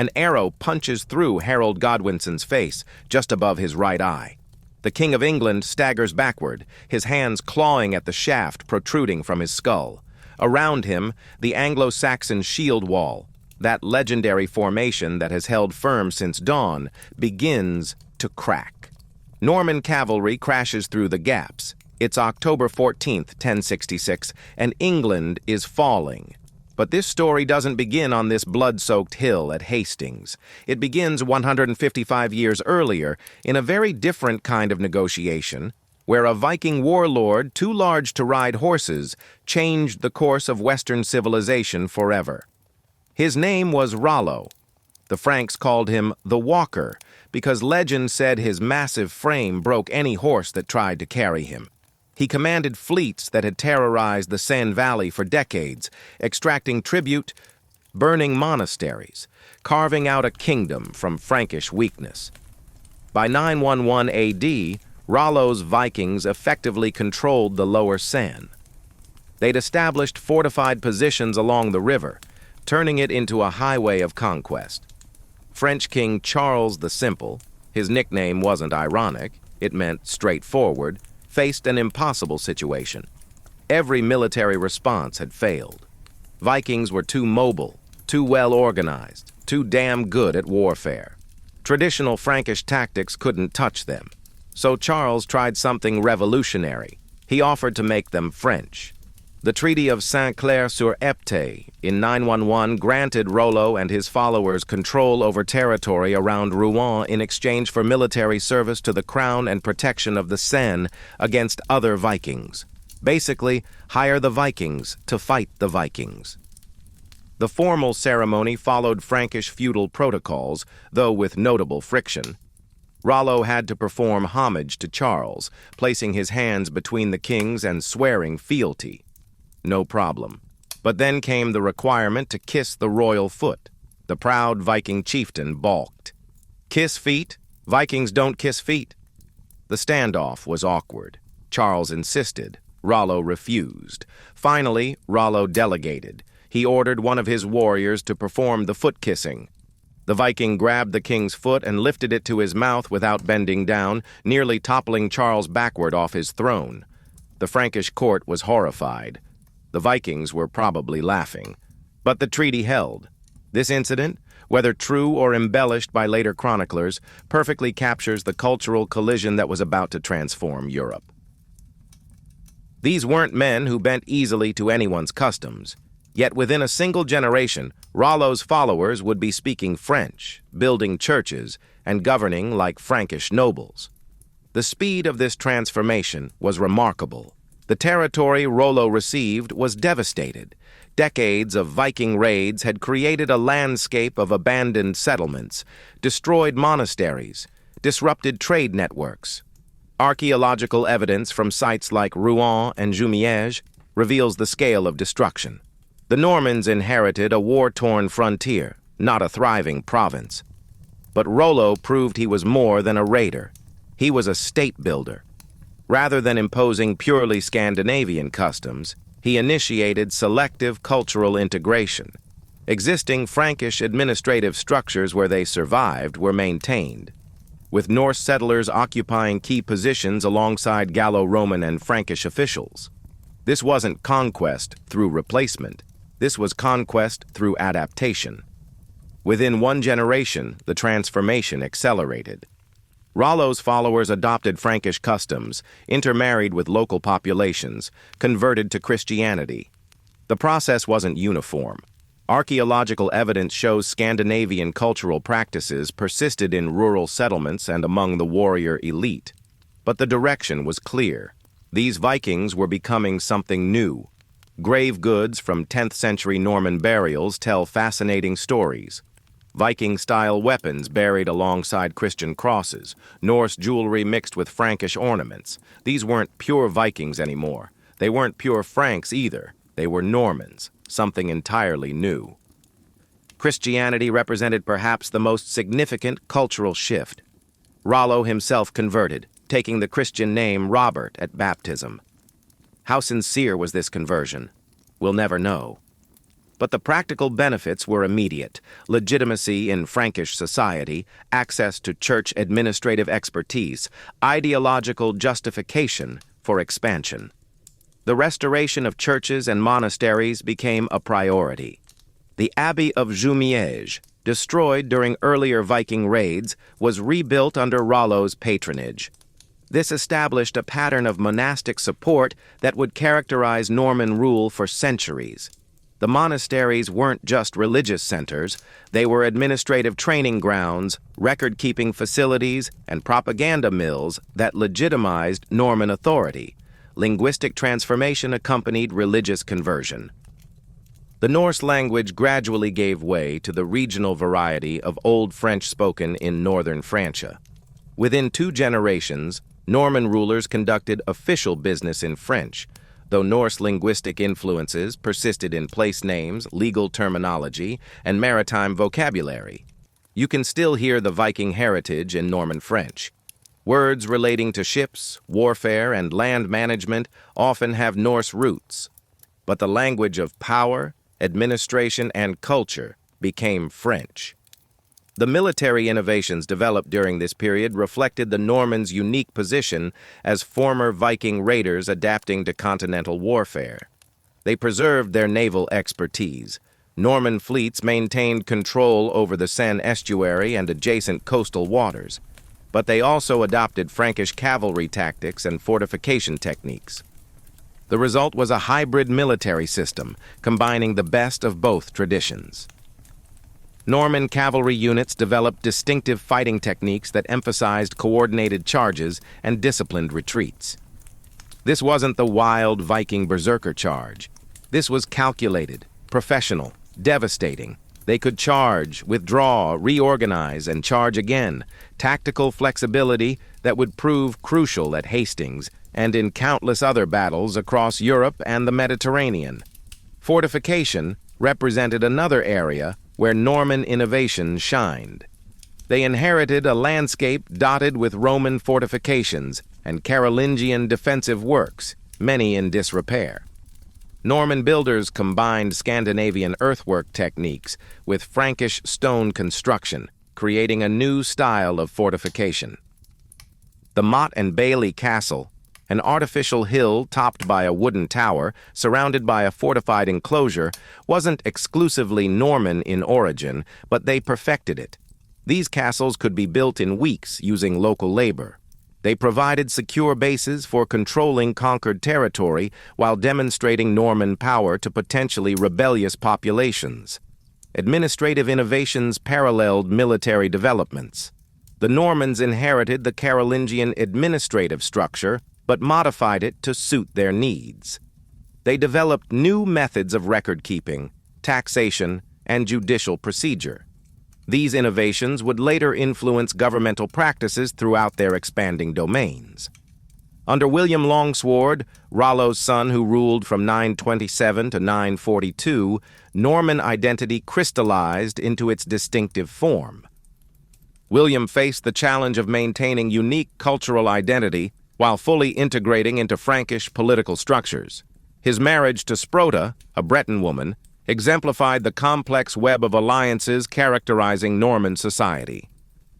An arrow punches through Harold Godwinson's face, just above his right eye. The King of England staggers backward, his hands clawing at the shaft protruding from his skull. Around him, the Anglo-Saxon shield wall, that legendary formation that has held firm since dawn, begins to crack. Norman cavalry crashes through the gaps. It's October 14th, 1066, and England is falling. But this story doesn't begin on this blood-soaked hill at Hastings. It begins 155 years earlier in a very different kind of negotiation, where a Viking warlord too large to ride horses changed the course of Western civilization forever. His name was Rollo. The Franks called him the Walker because legend said his massive frame broke any horse that tried to carry him. He commanded fleets that had terrorized the Seine Valley for decades, extracting tribute, burning monasteries, carving out a kingdom from Frankish weakness. By 911 AD, Rollo's Vikings effectively controlled the lower Seine. They'd established fortified positions along the river, turning it into a highway of conquest. French King Charles the Simple, his nickname wasn't ironic, it meant straightforward, faced an impossible situation. Every military response had failed. Vikings were too mobile, too well organized, too damn good at warfare. Traditional Frankish tactics couldn't touch them. So Charles tried something revolutionary. He offered to make them French. The Treaty of Saint-Clair-sur-Epte in 911 granted Rollo and his followers control over territory around Rouen in exchange for military service to the crown and protection of the Seine against other Vikings. Basically, hire the Vikings to fight the Vikings. The formal ceremony followed Frankish feudal protocols, though with notable friction. Rollo had to perform homage to Charles, placing his hands between the kings and swearing fealty. No problem. But then came the requirement to kiss the royal foot. The proud Viking chieftain balked. Kiss feet? Vikings don't kiss feet. The standoff was awkward. Charles insisted. Rollo refused. Finally, Rollo delegated. He ordered one of his warriors to perform the foot kissing. The Viking grabbed the king's foot and lifted it to his mouth without bending down, nearly toppling Charles backward off his throne. The Frankish court was horrified. The Vikings were probably laughing. But the treaty held. This incident, whether true or embellished by later chroniclers, perfectly captures the cultural collision that was about to transform Europe. These weren't men who bent easily to anyone's customs. Yet within a single generation, Rollo's followers would be speaking French, building churches, and governing like Frankish nobles. The speed of this transformation was remarkable. The territory Rollo received was devastated. Decades of Viking raids had created a landscape of abandoned settlements, destroyed monasteries, disrupted trade networks. Archaeological evidence from sites like Rouen and Jumièges reveals the scale of destruction. The Normans inherited a war-torn frontier, not a thriving province. But Rollo proved he was more than a raider. He was a state builder. Rather than imposing purely Scandinavian customs, he initiated selective cultural integration. Existing Frankish administrative structures where they survived were maintained, with Norse settlers occupying key positions alongside Gallo-Roman and Frankish officials. This wasn't conquest through replacement. This was conquest through adaptation. Within one generation, the transformation accelerated. Rollo's followers adopted Frankish customs, intermarried with local populations, converted to Christianity. The process wasn't uniform. Archaeological evidence shows Scandinavian cultural practices persisted in rural settlements and among the warrior elite. But the direction was clear. These Vikings were becoming something new. Grave goods from 10th century Norman burials tell fascinating stories. Viking-style weapons buried alongside Christian crosses, Norse jewelry mixed with Frankish ornaments. These weren't pure Vikings anymore. They weren't pure Franks either. They were Normans, something entirely new. Christianity represented perhaps the most significant cultural shift. Rollo himself converted, taking the Christian name Robert at baptism. How sincere was this conversion? We'll never know. But the practical benefits were immediate: legitimacy in Frankish society, access to church administrative expertise, ideological justification for expansion. The restoration of churches and monasteries became a priority. The Abbey of Jumièges, destroyed during earlier Viking raids, was rebuilt under Rollo's patronage. This established a pattern of monastic support that would characterize Norman rule for centuries. The monasteries weren't just religious centers, they were administrative training grounds, record-keeping facilities, and propaganda mills that legitimized Norman authority. Linguistic transformation accompanied religious conversion. The Norse language gradually gave way to the regional variety of Old French spoken in northern Francia. Within 2 generations, Norman rulers conducted official business in French, though Norse linguistic influences persisted in place names, legal terminology, and maritime vocabulary. You can still hear the Viking heritage in Norman French. Words relating to ships, warfare, and land management often have Norse roots, but the language of power, administration, and culture became French. The military innovations developed during this period reflected the Normans' unique position as former Viking raiders adapting to continental warfare. They preserved their naval expertise. Norman fleets maintained control over the Seine estuary and adjacent coastal waters, but they also adopted Frankish cavalry tactics and fortification techniques. The result was a hybrid military system, combining the best of both traditions. Norman cavalry units developed distinctive fighting techniques that emphasized coordinated charges and disciplined retreats. This wasn't the wild Viking berserker charge. This was calculated, professional, devastating. They could charge, withdraw, reorganize, and charge again. Tactical flexibility that would prove crucial at Hastings and in countless other battles across Europe and the Mediterranean. Fortification represented another area where Norman innovation shined. They inherited a landscape dotted with Roman fortifications and Carolingian defensive works, many in disrepair. Norman builders combined Scandinavian earthwork techniques with Frankish stone construction, creating a new style of fortification. The Motte and Bailey Castle, an artificial hill topped by a wooden tower surrounded by a fortified enclosure, wasn't exclusively Norman in origin, but they perfected it. These castles could be built in weeks using local labor. They provided secure bases for controlling conquered territory while demonstrating Norman power to potentially rebellious populations. Administrative innovations paralleled military developments. The Normans inherited the Carolingian administrative structure, but modified it to suit their needs. They developed new methods of record-keeping, taxation, and judicial procedure. These innovations would later influence governmental practices throughout their expanding domains. Under William Longsword, Rollo's son who ruled from 927 to 942, Norman identity crystallized into its distinctive form. William faced the challenge of maintaining unique cultural identity while fully integrating into Frankish political structures. His marriage to Sprota, a Breton woman, exemplified the complex web of alliances characterizing Norman society.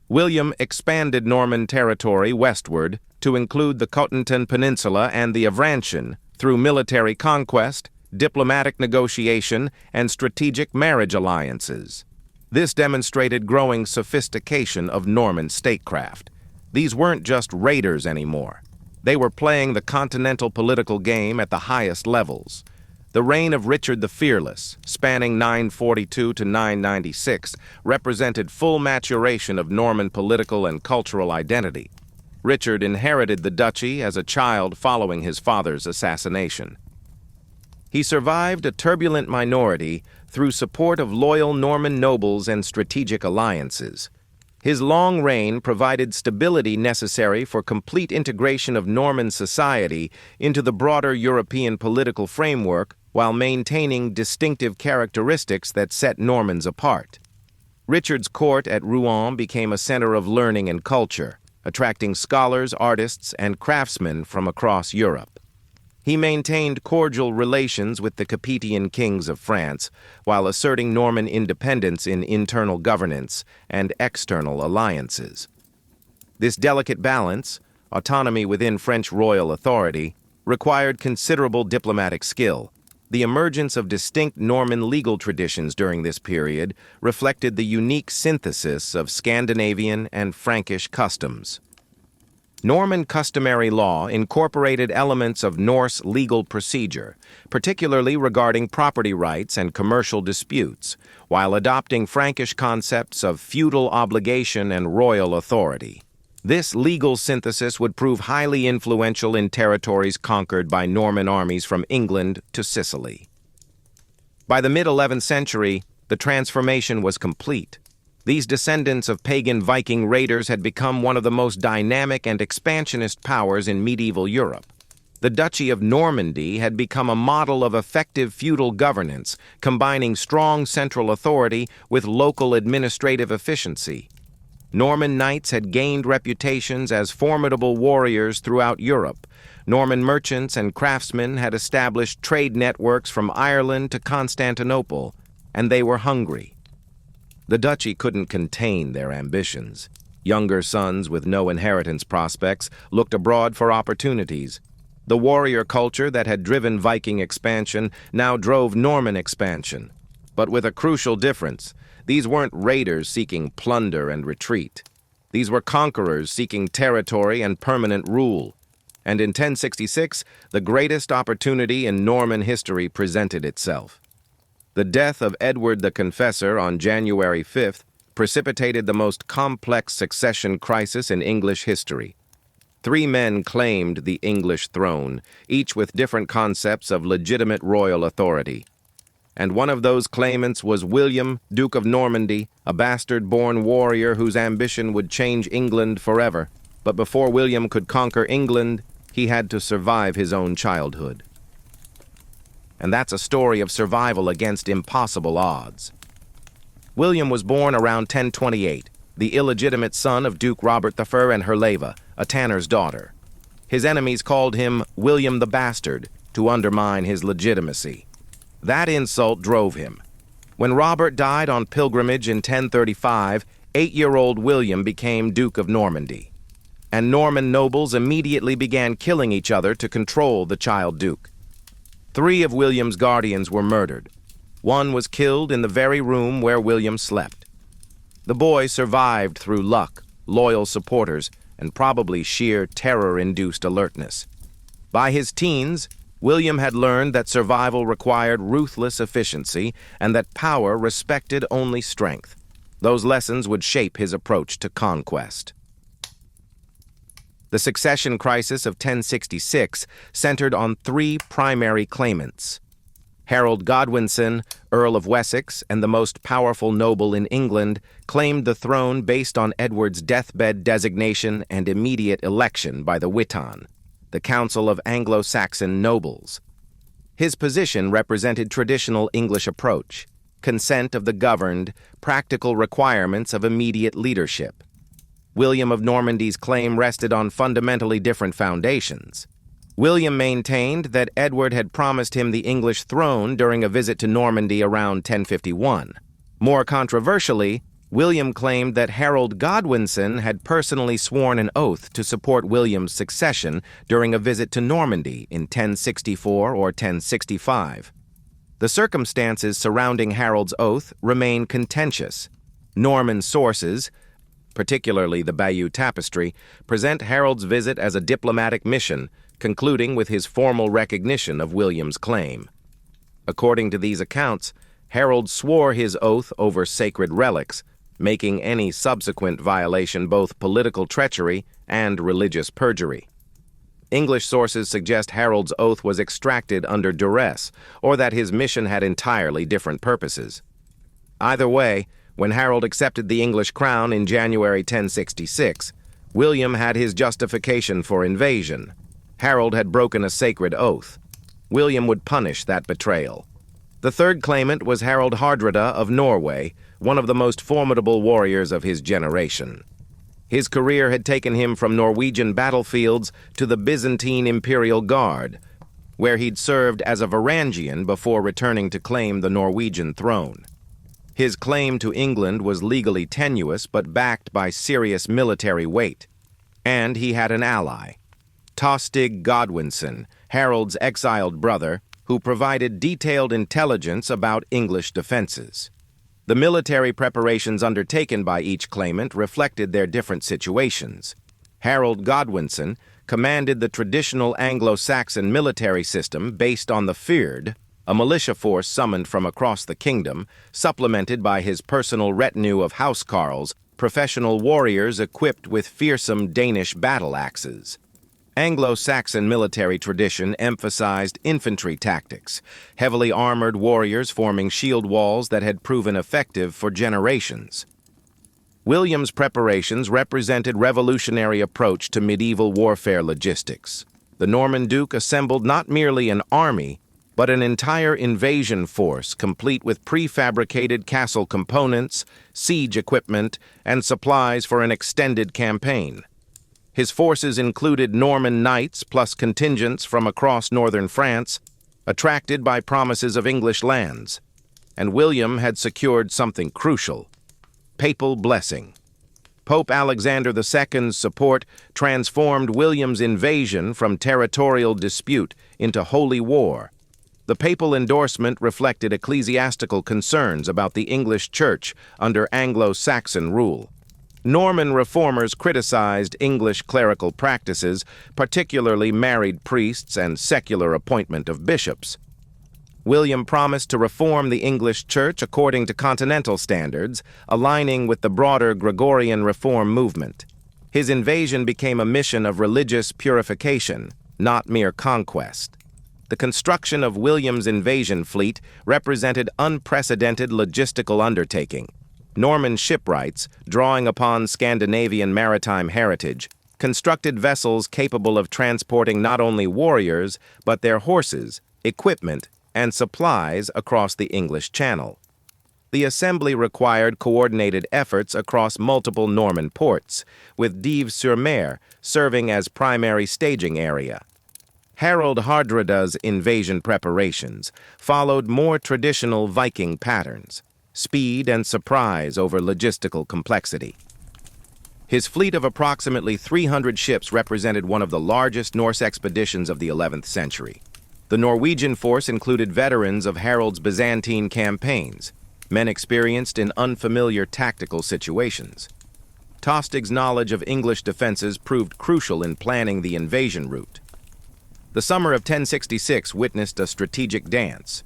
William expanded Norman territory westward to include the Cotentin Peninsula and the Avranches through military conquest, diplomatic negotiation, and strategic marriage alliances. This demonstrated growing sophistication of Norman statecraft. These weren't just raiders anymore. They were playing the continental political game at the highest levels. The reign of Richard the Fearless, spanning 942 to 996, represented full maturation of Norman political and cultural identity. Richard inherited the duchy as a child following his father's assassination. He survived a turbulent minority through support of loyal Norman nobles and strategic alliances. His long reign provided stability necessary for complete integration of Norman society into the broader European political framework while maintaining distinctive characteristics that set Normans apart. Richard's court at Rouen became a center of learning and culture, attracting scholars, artists, and craftsmen from across Europe. He maintained cordial relations with the Capetian kings of France while asserting Norman independence in internal governance and external alliances. This delicate balance, autonomy within French royal authority, required considerable diplomatic skill. The emergence of distinct Norman legal traditions during this period reflected the unique synthesis of Scandinavian and Frankish customs. Norman customary law incorporated elements of Norse legal procedure, particularly regarding property rights and commercial disputes, while adopting Frankish concepts of feudal obligation and royal authority. This legal synthesis would prove highly influential in territories conquered by Norman armies from England to Sicily. By the mid-11th century, the transformation was complete. These descendants of pagan Viking raiders had become one of the most dynamic and expansionist powers in medieval Europe. The Duchy of Normandy had become a model of effective feudal governance, combining strong central authority with local administrative efficiency. Norman knights had gained reputations as formidable warriors throughout Europe. Norman merchants and craftsmen had established trade networks from Ireland to Constantinople, and they were hungry. The duchy couldn't contain their ambitions. Younger sons with no inheritance prospects looked abroad for opportunities. The warrior culture that had driven Viking expansion now drove Norman expansion. But with a crucial difference: these weren't raiders seeking plunder and retreat. These were conquerors seeking territory and permanent rule. And in 1066, the greatest opportunity in Norman history presented itself. The death of Edward the Confessor on January 5th precipitated the most complex succession crisis in English history. 3 men claimed the English throne, each with different concepts of legitimate royal authority. And one of those claimants was William, Duke of Normandy, a bastard-born warrior whose ambition would change England forever. But before William could conquer England, he had to survive his own childhood. And that's a story of survival against impossible odds. William was born around 1028, the illegitimate son of Duke Robert I and Herleva, a tanner's daughter. His enemies called him William the Bastard to undermine his legitimacy. That insult drove him. When Robert died on pilgrimage in 1035, 8-year-old William became Duke of Normandy. And Norman nobles immediately began killing each other to control the child duke. 3 of William's guardians were murdered. 1 was killed in the very room where William slept. The boy survived through luck, loyal supporters, and probably sheer terror-induced alertness. By his teens, William had learned that survival required ruthless efficiency and that power respected only strength. Those lessons would shape his approach to conquest. The succession crisis of 1066 centered on 3 primary claimants. Harold Godwinson, Earl of Wessex and the most powerful noble in England, claimed the throne based on Edward's deathbed designation and immediate election by the Witan, the Council of Anglo-Saxon Nobles. His position represented traditional English approach, consent of the governed, practical requirements of immediate leadership. William of Normandy's claim rested on fundamentally different foundations. William maintained that Edward had promised him the English throne during a visit to Normandy around 1051. More controversially, William claimed that Harold Godwinson had personally sworn an oath to support William's succession during a visit to Normandy in 1064 or 1065. The circumstances surrounding Harold's oath remain contentious. Norman sources, particularly the Bayeux Tapestry, present Harold's visit as a diplomatic mission, concluding with his formal recognition of William's claim. According to these accounts, Harold swore his oath over sacred relics, making any subsequent violation both political treachery and religious perjury. English sources suggest Harold's oath was extracted under duress, or that his mission had entirely different purposes. Either way, when Harold accepted the English crown in January 1066, William had his justification for invasion. Harold had broken a sacred oath. William would punish that betrayal. The third claimant was Harald Hardrada of Norway, one of the most formidable warriors of his generation. His career had taken him from Norwegian battlefields to the Byzantine Imperial Guard. where he'd served as a Varangian before returning to claim the Norwegian throne. His claim to England was legally tenuous but backed by serious military weight. And he had an ally, Tostig Godwinson, Harold's exiled brother, who provided detailed intelligence about English defenses. The military preparations undertaken by each claimant reflected their different situations. Harold Godwinson commanded the traditional Anglo-Saxon military system based on the Fyrd, a militia force summoned from across the kingdom, supplemented by his personal retinue of housecarls, professional warriors equipped with fearsome Danish battle axes. Anglo-Saxon military tradition emphasized infantry tactics, heavily armored warriors forming shield walls that had proven effective for generations. William's preparations represented revolutionary approach to medieval warfare logistics. The Norman Duke assembled not merely an army, but an entire invasion force complete with prefabricated castle components, siege equipment, and supplies for an extended campaign. His forces included Norman knights plus contingents from across northern France, attracted by promises of English lands. And William had secured something crucial: papal blessing. Pope Alexander II's support transformed William's invasion from territorial dispute into holy war. The papal endorsement reflected ecclesiastical concerns about the English Church under Anglo-Saxon rule. Norman reformers criticized English clerical practices, particularly married priests and secular appointment of bishops. William promised to reform the English Church according to continental standards, aligning with the broader Gregorian reform movement. His invasion became a mission of religious purification, not mere conquest. The construction of William's invasion fleet represented unprecedented logistical undertaking. Norman shipwrights, drawing upon Scandinavian maritime heritage, constructed vessels capable of transporting not only warriors, but their horses, equipment, and supplies across the English Channel. The assembly required coordinated efforts across multiple Norman ports, with Dives-sur-Mer serving as primary staging area. Harold Hardrada's invasion preparations followed more traditional Viking patterns: speed and surprise over logistical complexity. His fleet of approximately 300 ships represented one of the largest Norse expeditions of the 11th century. The Norwegian force included veterans of Harold's Byzantine campaigns, men experienced in unfamiliar tactical situations. Tostig's knowledge of English defenses proved crucial in planning the invasion route. The summer of 1066 witnessed a strategic dance.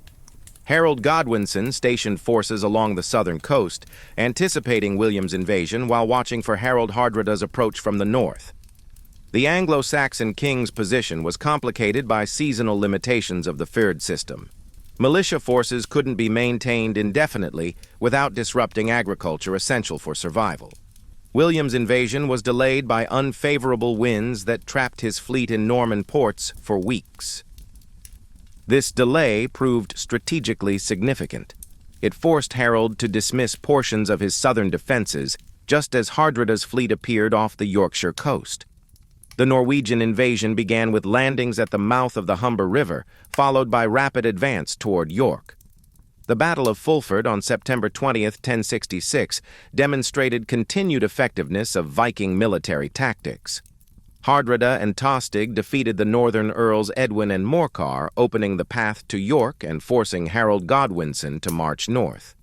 Harold Godwinson stationed forces along the southern coast, anticipating William's invasion while watching for Harold Hardrada's approach from the north. The Anglo-Saxon king's position was complicated by seasonal limitations of the Fyrd system. Militia forces couldn't be maintained indefinitely without disrupting agriculture essential for survival. William's invasion was delayed by unfavorable winds that trapped his fleet in Norman ports for weeks. This delay proved strategically significant. It forced Harold to dismiss portions of his southern defenses just as Hardrada's fleet appeared off the Yorkshire coast. The Norwegian invasion began with landings at the mouth of the Humber River, followed by rapid advance toward York. The Battle of Fulford on September 20, 1066, demonstrated continued effectiveness of Viking military tactics. Hardrada and Tostig defeated the northern earls Edwin and Morcar, opening the path to York and forcing Harold Godwinson to march north.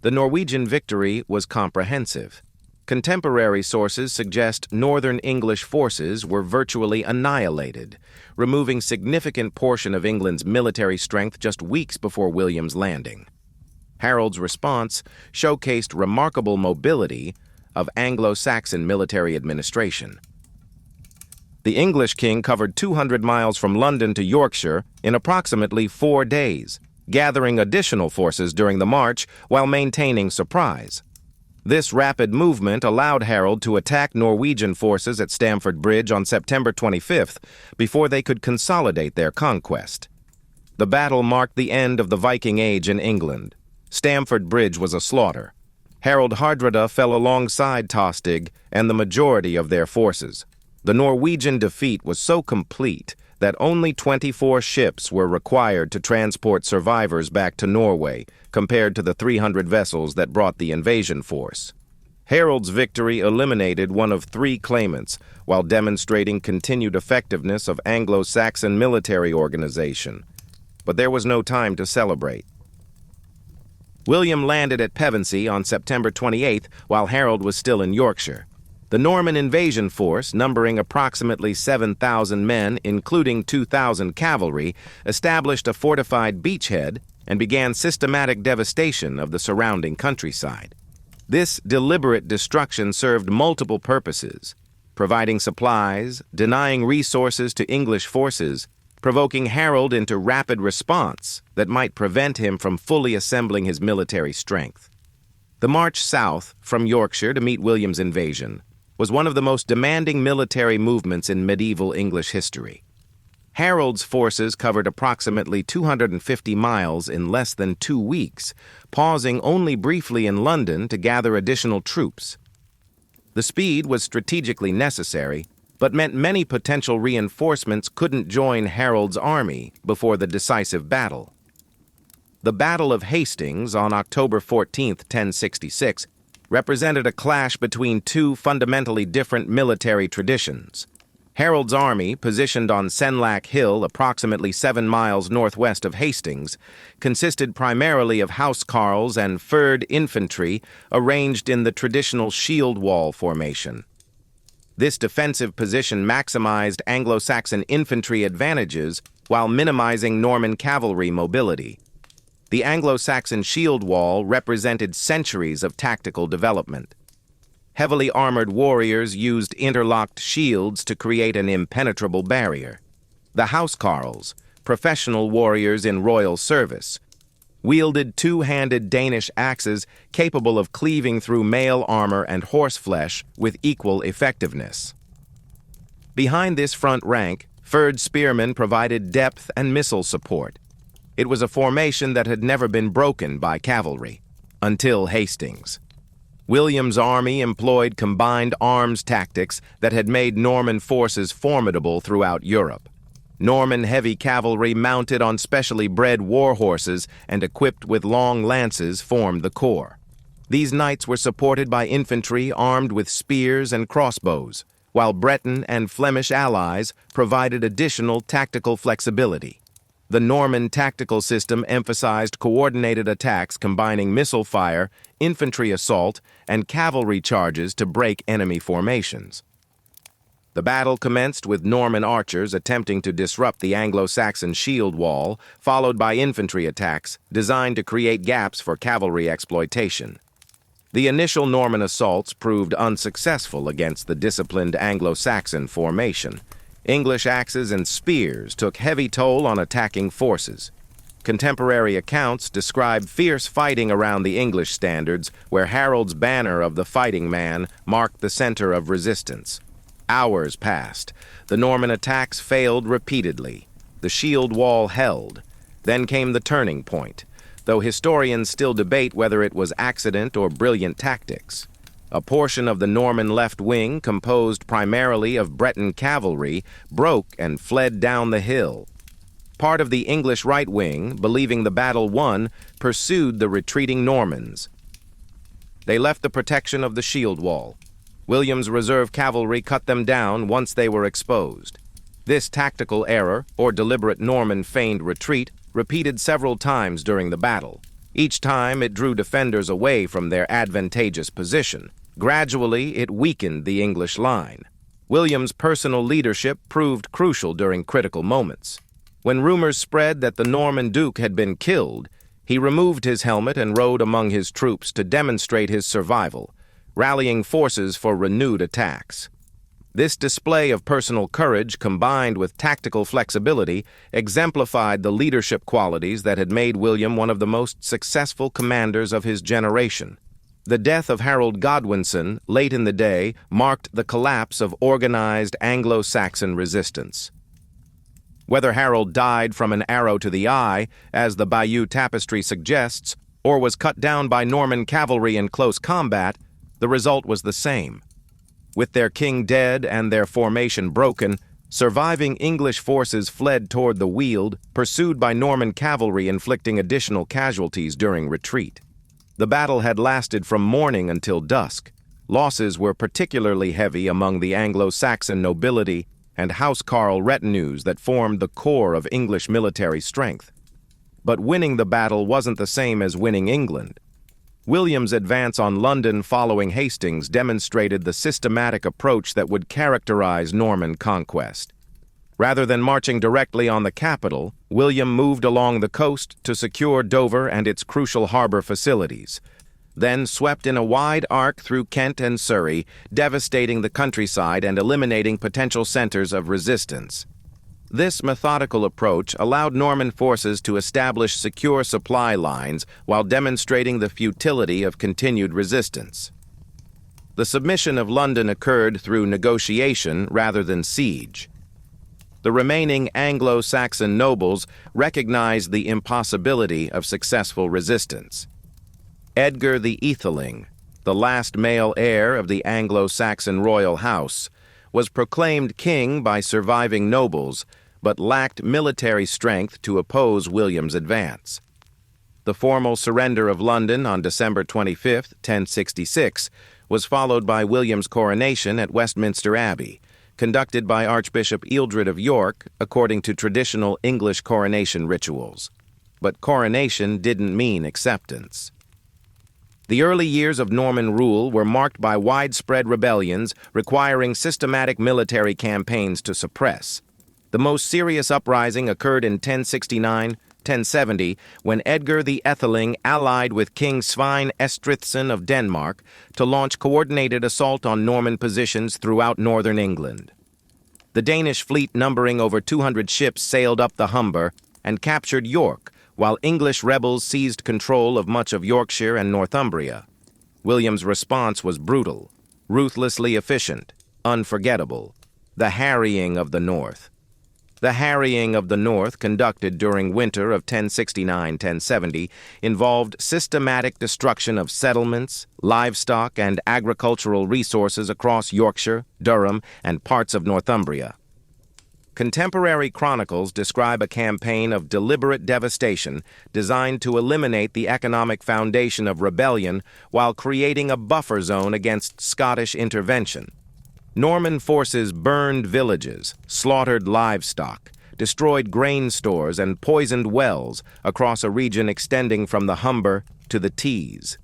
The Norwegian victory was comprehensive. Contemporary sources suggest northern English forces were virtually annihilated, removing significant portion of England's military strength just weeks before William's landing. Harold's response showcased remarkable mobility of Anglo-Saxon military administration. The English king covered 200 miles from London to Yorkshire in approximately 4 days, gathering additional forces during the march while maintaining surprise. This rapid movement allowed Harold to attack Norwegian forces at Stamford Bridge on September 25th before they could consolidate their conquest. The battle marked the end of the Viking Age in England. Stamford Bridge was a slaughter. Harold Hardrada fell alongside Tostig and the majority of their forces. The Norwegian defeat was so complete that only 24 ships were required to transport survivors back to Norway, compared to the 300 vessels that brought the invasion force. Harold's victory eliminated one of 3 claimants, while demonstrating continued effectiveness of Anglo-Saxon military organization. But there was no time to celebrate. William landed at Pevensey on September 28th, while Harold was still in Yorkshire. The Norman invasion force, numbering approximately 7,000 men, including 2,000 cavalry, established a fortified beachhead and began systematic devastation of the surrounding countryside. This deliberate destruction served multiple purposes: providing supplies, denying resources to English forces, provoking Harold into rapid response that might prevent him from fully assembling his military strength. The march south from Yorkshire to meet William's invasion was one of the most demanding military movements in medieval English history. Harold's forces covered approximately 250 miles in less than 2 weeks, pausing only briefly in London to gather additional troops. The speed was strategically necessary, but meant many potential reinforcements couldn't join Harold's army before the decisive battle. The Battle of Hastings on October 14, 1066, represented a clash between 2 fundamentally different military traditions. Harold's army, positioned on Senlac Hill approximately 7 miles northwest of Hastings, consisted primarily of housecarls and furred infantry arranged in the traditional shield wall formation. This defensive position maximized Anglo-Saxon infantry advantages while minimizing Norman cavalry mobility. The Anglo-Saxon shield wall represented centuries of tactical development. Heavily armored warriors used interlocked shields to create an impenetrable barrier. The housecarls, professional warriors in royal service, wielded 2-handed Danish axes capable of cleaving through mail armor and horseflesh with equal effectiveness. Behind this front rank, furred spearmen provided depth and missile support. It was a formation that had never been broken by cavalry, until Hastings. William's army employed combined arms tactics that had made Norman forces formidable throughout Europe. Norman heavy cavalry mounted on specially bred war horses and equipped with long lances formed the core. These knights were supported by infantry armed with spears and crossbows, while Breton and Flemish allies provided additional tactical flexibility. The Norman tactical system emphasized coordinated attacks combining missile fire, infantry assault, and cavalry charges to break enemy formations. The battle commenced with Norman archers attempting to disrupt the Anglo-Saxon shield wall, followed by infantry attacks designed to create gaps for cavalry exploitation. The initial Norman assaults proved unsuccessful against the disciplined Anglo-Saxon formation. English axes and spears took heavy toll on attacking forces. Contemporary accounts describe fierce fighting around the English standards, where Harold's banner of the fighting man marked the center of resistance. Hours passed. The Norman attacks failed repeatedly. The shield wall held. Then came the turning point, though historians still debate whether it was accident or brilliant tactics. A portion of the Norman left wing, composed primarily of Breton cavalry, broke and fled down the hill. Part of the English right wing, believing the battle won, pursued the retreating Normans. They left the protection of the shield wall. William's reserve cavalry cut them down once they were exposed. This tactical error, or deliberate Norman feigned retreat, repeated several times during the battle. Each time it drew defenders away from their advantageous position. Gradually, it weakened the English line. William's personal leadership proved crucial during critical moments. When rumors spread that the Norman Duke had been killed, he removed his helmet and rode among his troops to demonstrate his survival, rallying forces for renewed attacks. This display of personal courage, combined with tactical flexibility, exemplified the leadership qualities that had made William one of the most successful commanders of his generation. The death of Harold Godwinson, late in the day, marked the collapse of organized Anglo-Saxon resistance. Whether Harold died from an arrow to the eye, as the Bayeux Tapestry suggests, or was cut down by Norman cavalry in close combat, the result was the same. With their king dead and their formation broken, Surviving English forces fled toward the Weald, pursued by Norman cavalry inflicting additional casualties during retreat. The battle had lasted from morning until dusk. Losses were particularly heavy among the Anglo-Saxon nobility and housecarl retinues that formed the core of English military strength. But winning the battle wasn't the same as winning England. William's advance on London following Hastings demonstrated the systematic approach that would characterize Norman conquest. Rather than marching directly on the capital, William moved along the coast to secure Dover and its crucial harbor facilities, then swept in a wide arc through Kent and Surrey, devastating the countryside and eliminating potential centers of resistance. This methodical approach allowed Norman forces to establish secure supply lines while demonstrating the futility of continued resistance. The submission of London occurred through negotiation rather than siege. The remaining Anglo-Saxon nobles recognized the impossibility of successful resistance. Edgar the Atheling, the last male heir of the Anglo-Saxon royal house, was proclaimed king by surviving nobles, but lacked military strength to oppose William's advance. The formal surrender of London on December 25, 1066, was followed by William's coronation at Westminster Abbey, conducted by Archbishop Ealdred of York according to traditional English coronation rituals. But coronation didn't mean acceptance. The early years of Norman rule were marked by widespread rebellions requiring systematic military campaigns to suppress. The most serious uprising occurred in 1069-1070 when Edgar the Atheling allied with King Svein Estrithson of Denmark to launch coordinated assault on Norman positions throughout northern England. The Danish fleet numbering over 200 ships sailed up the Humber and captured York, while English rebels seized control of much of Yorkshire and Northumbria. William's response was brutal, ruthlessly efficient, unforgettable: the harrying of the North. The harrying of the North, conducted during winter of 1069-1070, involved systematic destruction of settlements, livestock, and agricultural resources across Yorkshire, Durham, and parts of Northumbria. Contemporary chronicles describe a campaign of deliberate devastation designed to eliminate the economic foundation of rebellion while creating a buffer zone against Scottish intervention. Norman forces burned villages, slaughtered livestock, destroyed grain stores, and poisoned wells across a region extending from the Humber to the Tees.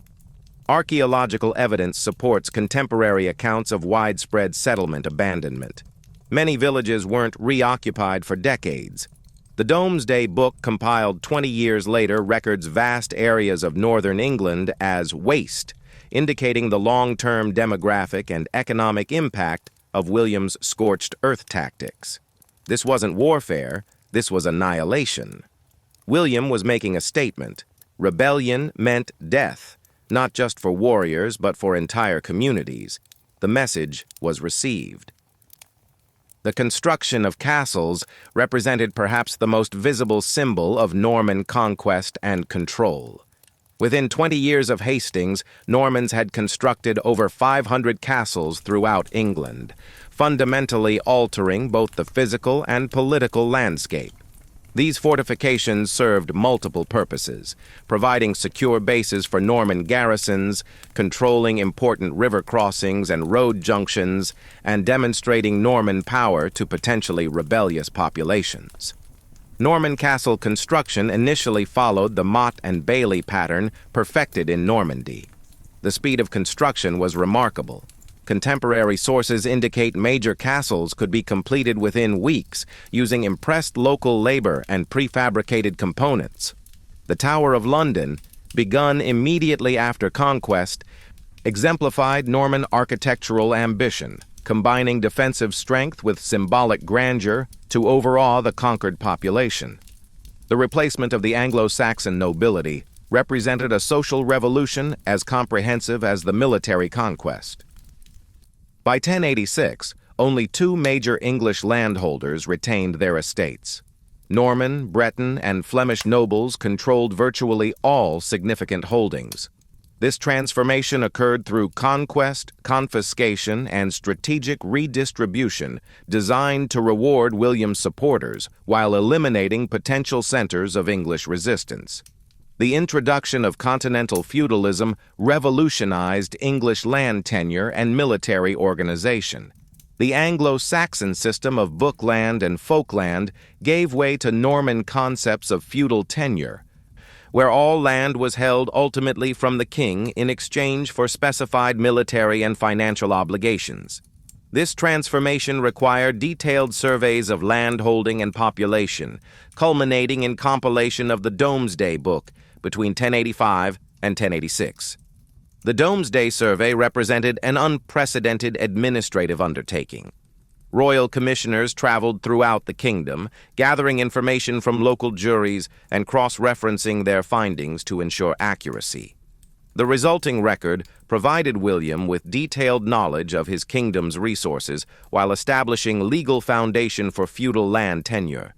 Archaeological evidence supports contemporary accounts of widespread settlement abandonment. Many villages weren't reoccupied for decades. The Domesday Book, compiled 20 years later, records vast areas of northern England as waste, indicating the long-term demographic and economic impact of William's scorched earth tactics. This wasn't warfare, this was annihilation. William was making a statement. Rebellion meant death, not just for warriors but for entire communities. The message was received. The construction of castles represented perhaps the most visible symbol of Norman conquest and control. Within 20 years of Hastings, Normans had constructed over 500 castles throughout England, fundamentally altering both the physical and political landscape. These fortifications served multiple purposes, providing secure bases for Norman garrisons, controlling important river crossings and road junctions, and demonstrating Norman power to potentially rebellious populations. Norman castle construction initially followed the motte and bailey pattern perfected in Normandy. The speed of construction was remarkable. Contemporary sources indicate major castles could be completed within weeks using impressed local labor and prefabricated components. The Tower of London, begun immediately after conquest, exemplified Norman architectural ambition, combining defensive strength with symbolic grandeur to overawe the conquered population. The replacement of the Anglo-Saxon nobility represented a social revolution as comprehensive as the military conquest. By 1086, only two major English landholders retained their estates. Norman, Breton, and Flemish nobles controlled virtually all significant holdings. This transformation occurred through conquest, confiscation, and strategic redistribution designed to reward William's supporters while eliminating potential centers of English resistance. The introduction of continental feudalism revolutionized English land tenure and military organization. The Anglo-Saxon system of bookland and folkland gave way to Norman concepts of feudal tenure, where all land was held ultimately from the king in exchange for specified military and financial obligations. This transformation required detailed surveys of landholding and population, culminating in compilation of the Domesday Book between 1085 and 1086. The Domesday Survey represented an unprecedented administrative undertaking. Royal commissioners traveled throughout the kingdom, gathering information from local juries and cross-referencing their findings to ensure accuracy. The resulting record provided William with detailed knowledge of his kingdom's resources while establishing legal foundation for feudal land tenure.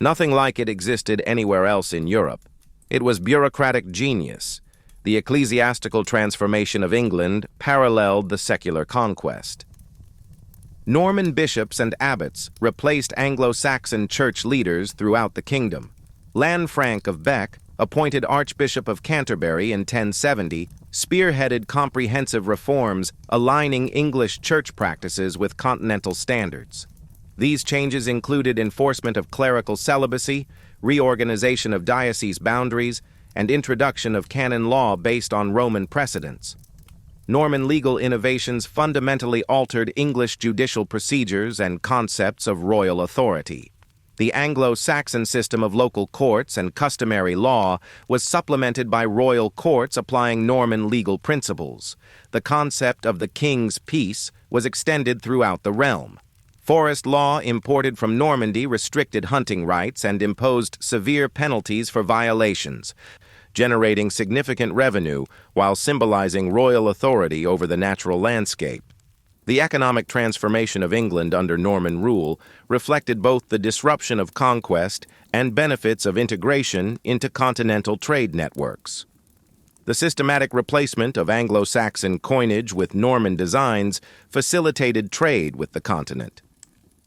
Nothing like it existed anywhere else in Europe. It was bureaucratic genius. The ecclesiastical transformation of England paralleled the secular conquest. Norman bishops and abbots replaced Anglo-Saxon church leaders throughout the kingdom. Lanfranc of Bec, appointed Archbishop of Canterbury in 1070, spearheaded comprehensive reforms aligning English church practices with continental standards. These changes included enforcement of clerical celibacy, reorganization of diocese boundaries, and introduction of canon law based on Roman precedents. Norman legal innovations fundamentally altered English judicial procedures and concepts of royal authority. The Anglo-Saxon system of local courts and customary law was supplemented by royal courts applying Norman legal principles. The concept of the king's peace was extended throughout the realm. Forest law imported from Normandy restricted hunting rights and imposed severe penalties for violations, generating significant revenue while symbolizing royal authority over the natural landscape. The economic transformation of England under Norman rule reflected both the disruption of conquest and benefits of integration into continental trade networks. The systematic replacement of Anglo-Saxon coinage with Norman designs facilitated trade with the continent.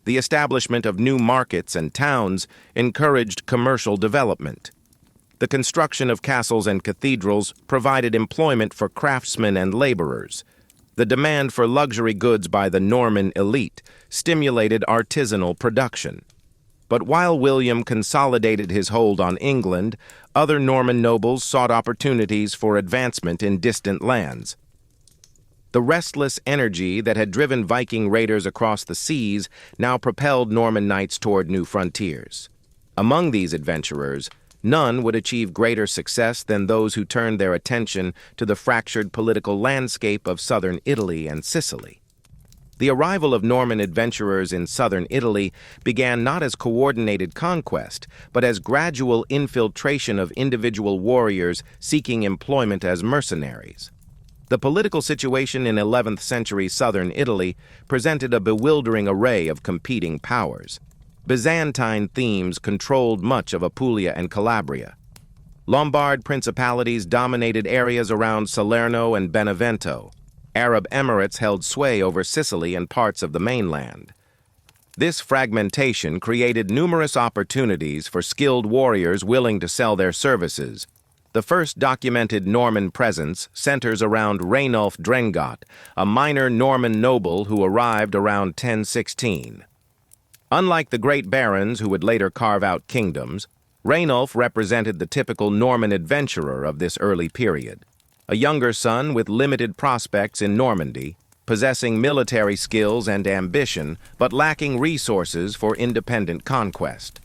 The establishment of new markets and towns encouraged commercial development. The construction of castles and cathedrals provided employment for craftsmen and laborers. The demand for luxury goods by the Norman elite stimulated artisanal production. But while William consolidated his hold on England, other Norman nobles sought opportunities for advancement in distant lands. The restless energy that had driven Viking raiders across the seas now propelled Norman knights toward new frontiers. Among these adventurers, none would achieve greater success than those who turned their attention to the fractured political landscape of southern Italy and Sicily. The arrival of Norman adventurers in southern Italy began not as coordinated conquest, but as gradual infiltration of individual warriors seeking employment as mercenaries. The political situation in 11th century southern Italy presented a bewildering array of competing powers. Byzantine themes controlled much of Apulia and Calabria. Lombard principalities dominated areas around Salerno and Benevento. Arab emirates held sway over Sicily and parts of the mainland. This fragmentation created numerous opportunities for skilled warriors willing to sell their services. The first documented Norman presence centers around Rainulf Drengot, a minor Norman noble who arrived around 1016. Unlike the great barons who would later carve out kingdoms, Rainulf represented the typical Norman adventurer of this early period, a younger son with limited prospects in Normandy, possessing military skills and ambition, but lacking resources for independent conquest.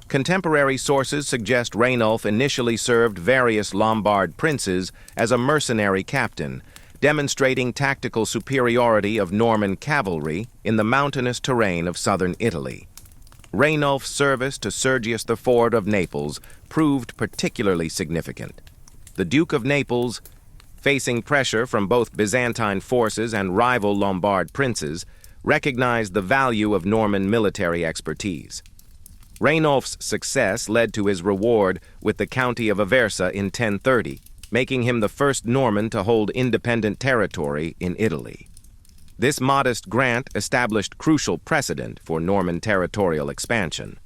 Contemporary sources suggest Rainulf initially served various Lombard princes as a mercenary captain, demonstrating tactical superiority of Norman cavalry in the mountainous terrain of southern Italy. Rainulf's service to Sergius IV of Naples proved particularly significant. The Duke of Naples, facing pressure from both Byzantine forces and rival Lombard princes, recognized the value of Norman military expertise. Rainulf's success led to his reward with the County of Aversa in 1030, making him the first Norman to hold independent territory in Italy. This modest grant established crucial precedent for Norman territorial expansion.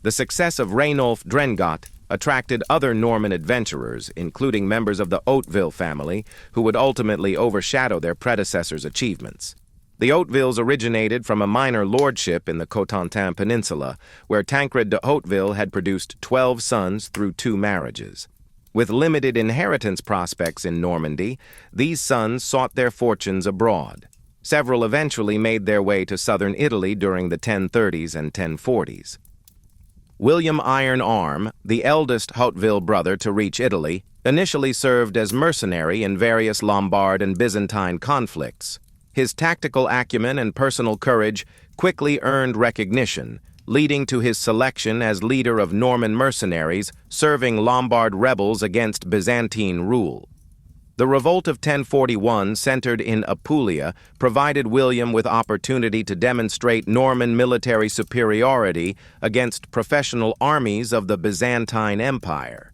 The success of Rainulf Drengot attracted other Norman adventurers, including members of the Hauteville family, who would ultimately overshadow their predecessors' achievements. The Hautevilles originated from a minor lordship in the Cotentin Peninsula, where Tancred de Hauteville had produced 12 sons through 2 marriages. With limited inheritance prospects in Normandy, these sons sought their fortunes abroad. Several eventually made their way to southern Italy during the 1030s and 1040s. William Iron Arm, the eldest Hauteville brother to reach Italy, initially served as mercenary in various Lombard and Byzantine conflicts. His tactical acumen and personal courage quickly earned recognition, leading to his selection as leader of Norman mercenaries serving Lombard rebels against Byzantine rule. The revolt of 1041, centered in Apulia, provided William with opportunity to demonstrate Norman military superiority against professional armies of the Byzantine Empire.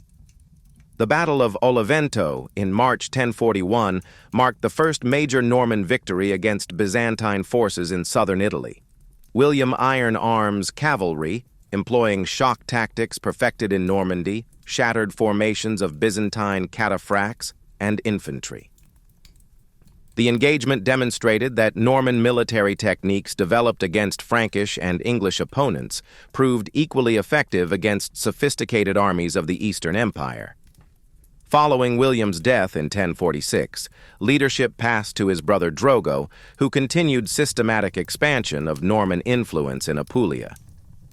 The Battle of Olivento in March 1041 marked the first major Norman victory against Byzantine forces in southern Italy. William Iron Arm's cavalry, employing shock tactics perfected in Normandy, shattered formations of Byzantine cataphracts and infantry. The engagement demonstrated that Norman military techniques developed against Frankish and English opponents proved equally effective against sophisticated armies of the Eastern Empire. Following William's death in 1046, leadership passed to his brother Drogo, who continued systematic expansion of Norman influence in Apulia.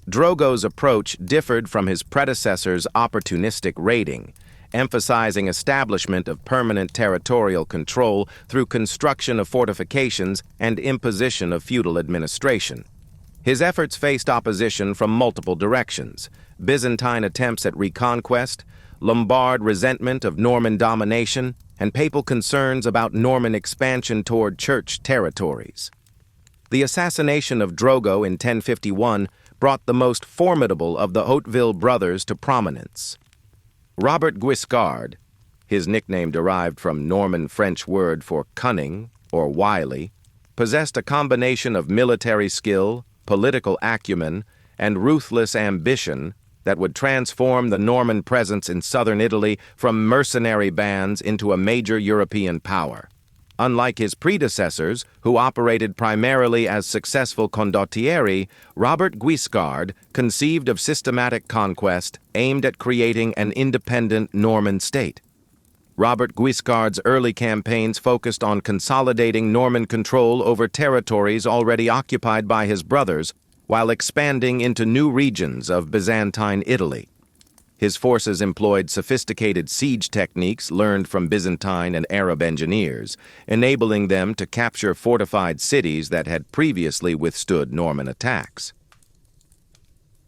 Drogo's approach differed from his predecessor's opportunistic raiding, emphasizing establishment of permanent territorial control through construction of fortifications and imposition of feudal administration. His efforts faced opposition from multiple directions: Byzantine attempts at reconquest, Lombard resentment of Norman domination, and papal concerns about Norman expansion toward church territories. The assassination of Drogo in 1051 brought the most formidable of the Hauteville brothers to prominence. Robert Guiscard, his nickname derived from Norman French word for cunning or wily, possessed a combination of military skill, political acumen, and ruthless ambition that would transform the Norman presence in southern Italy from mercenary bands into a major European power. Unlike his predecessors, who operated primarily as successful condottieri, Robert Guiscard conceived of systematic conquest aimed at creating an independent Norman state. Robert Guiscard's early campaigns focused on consolidating Norman control over territories already occupied by his brothers, while expanding into new regions of Byzantine Italy. His forces employed sophisticated siege techniques learned from Byzantine and Arab engineers, enabling them to capture fortified cities that had previously withstood Norman attacks.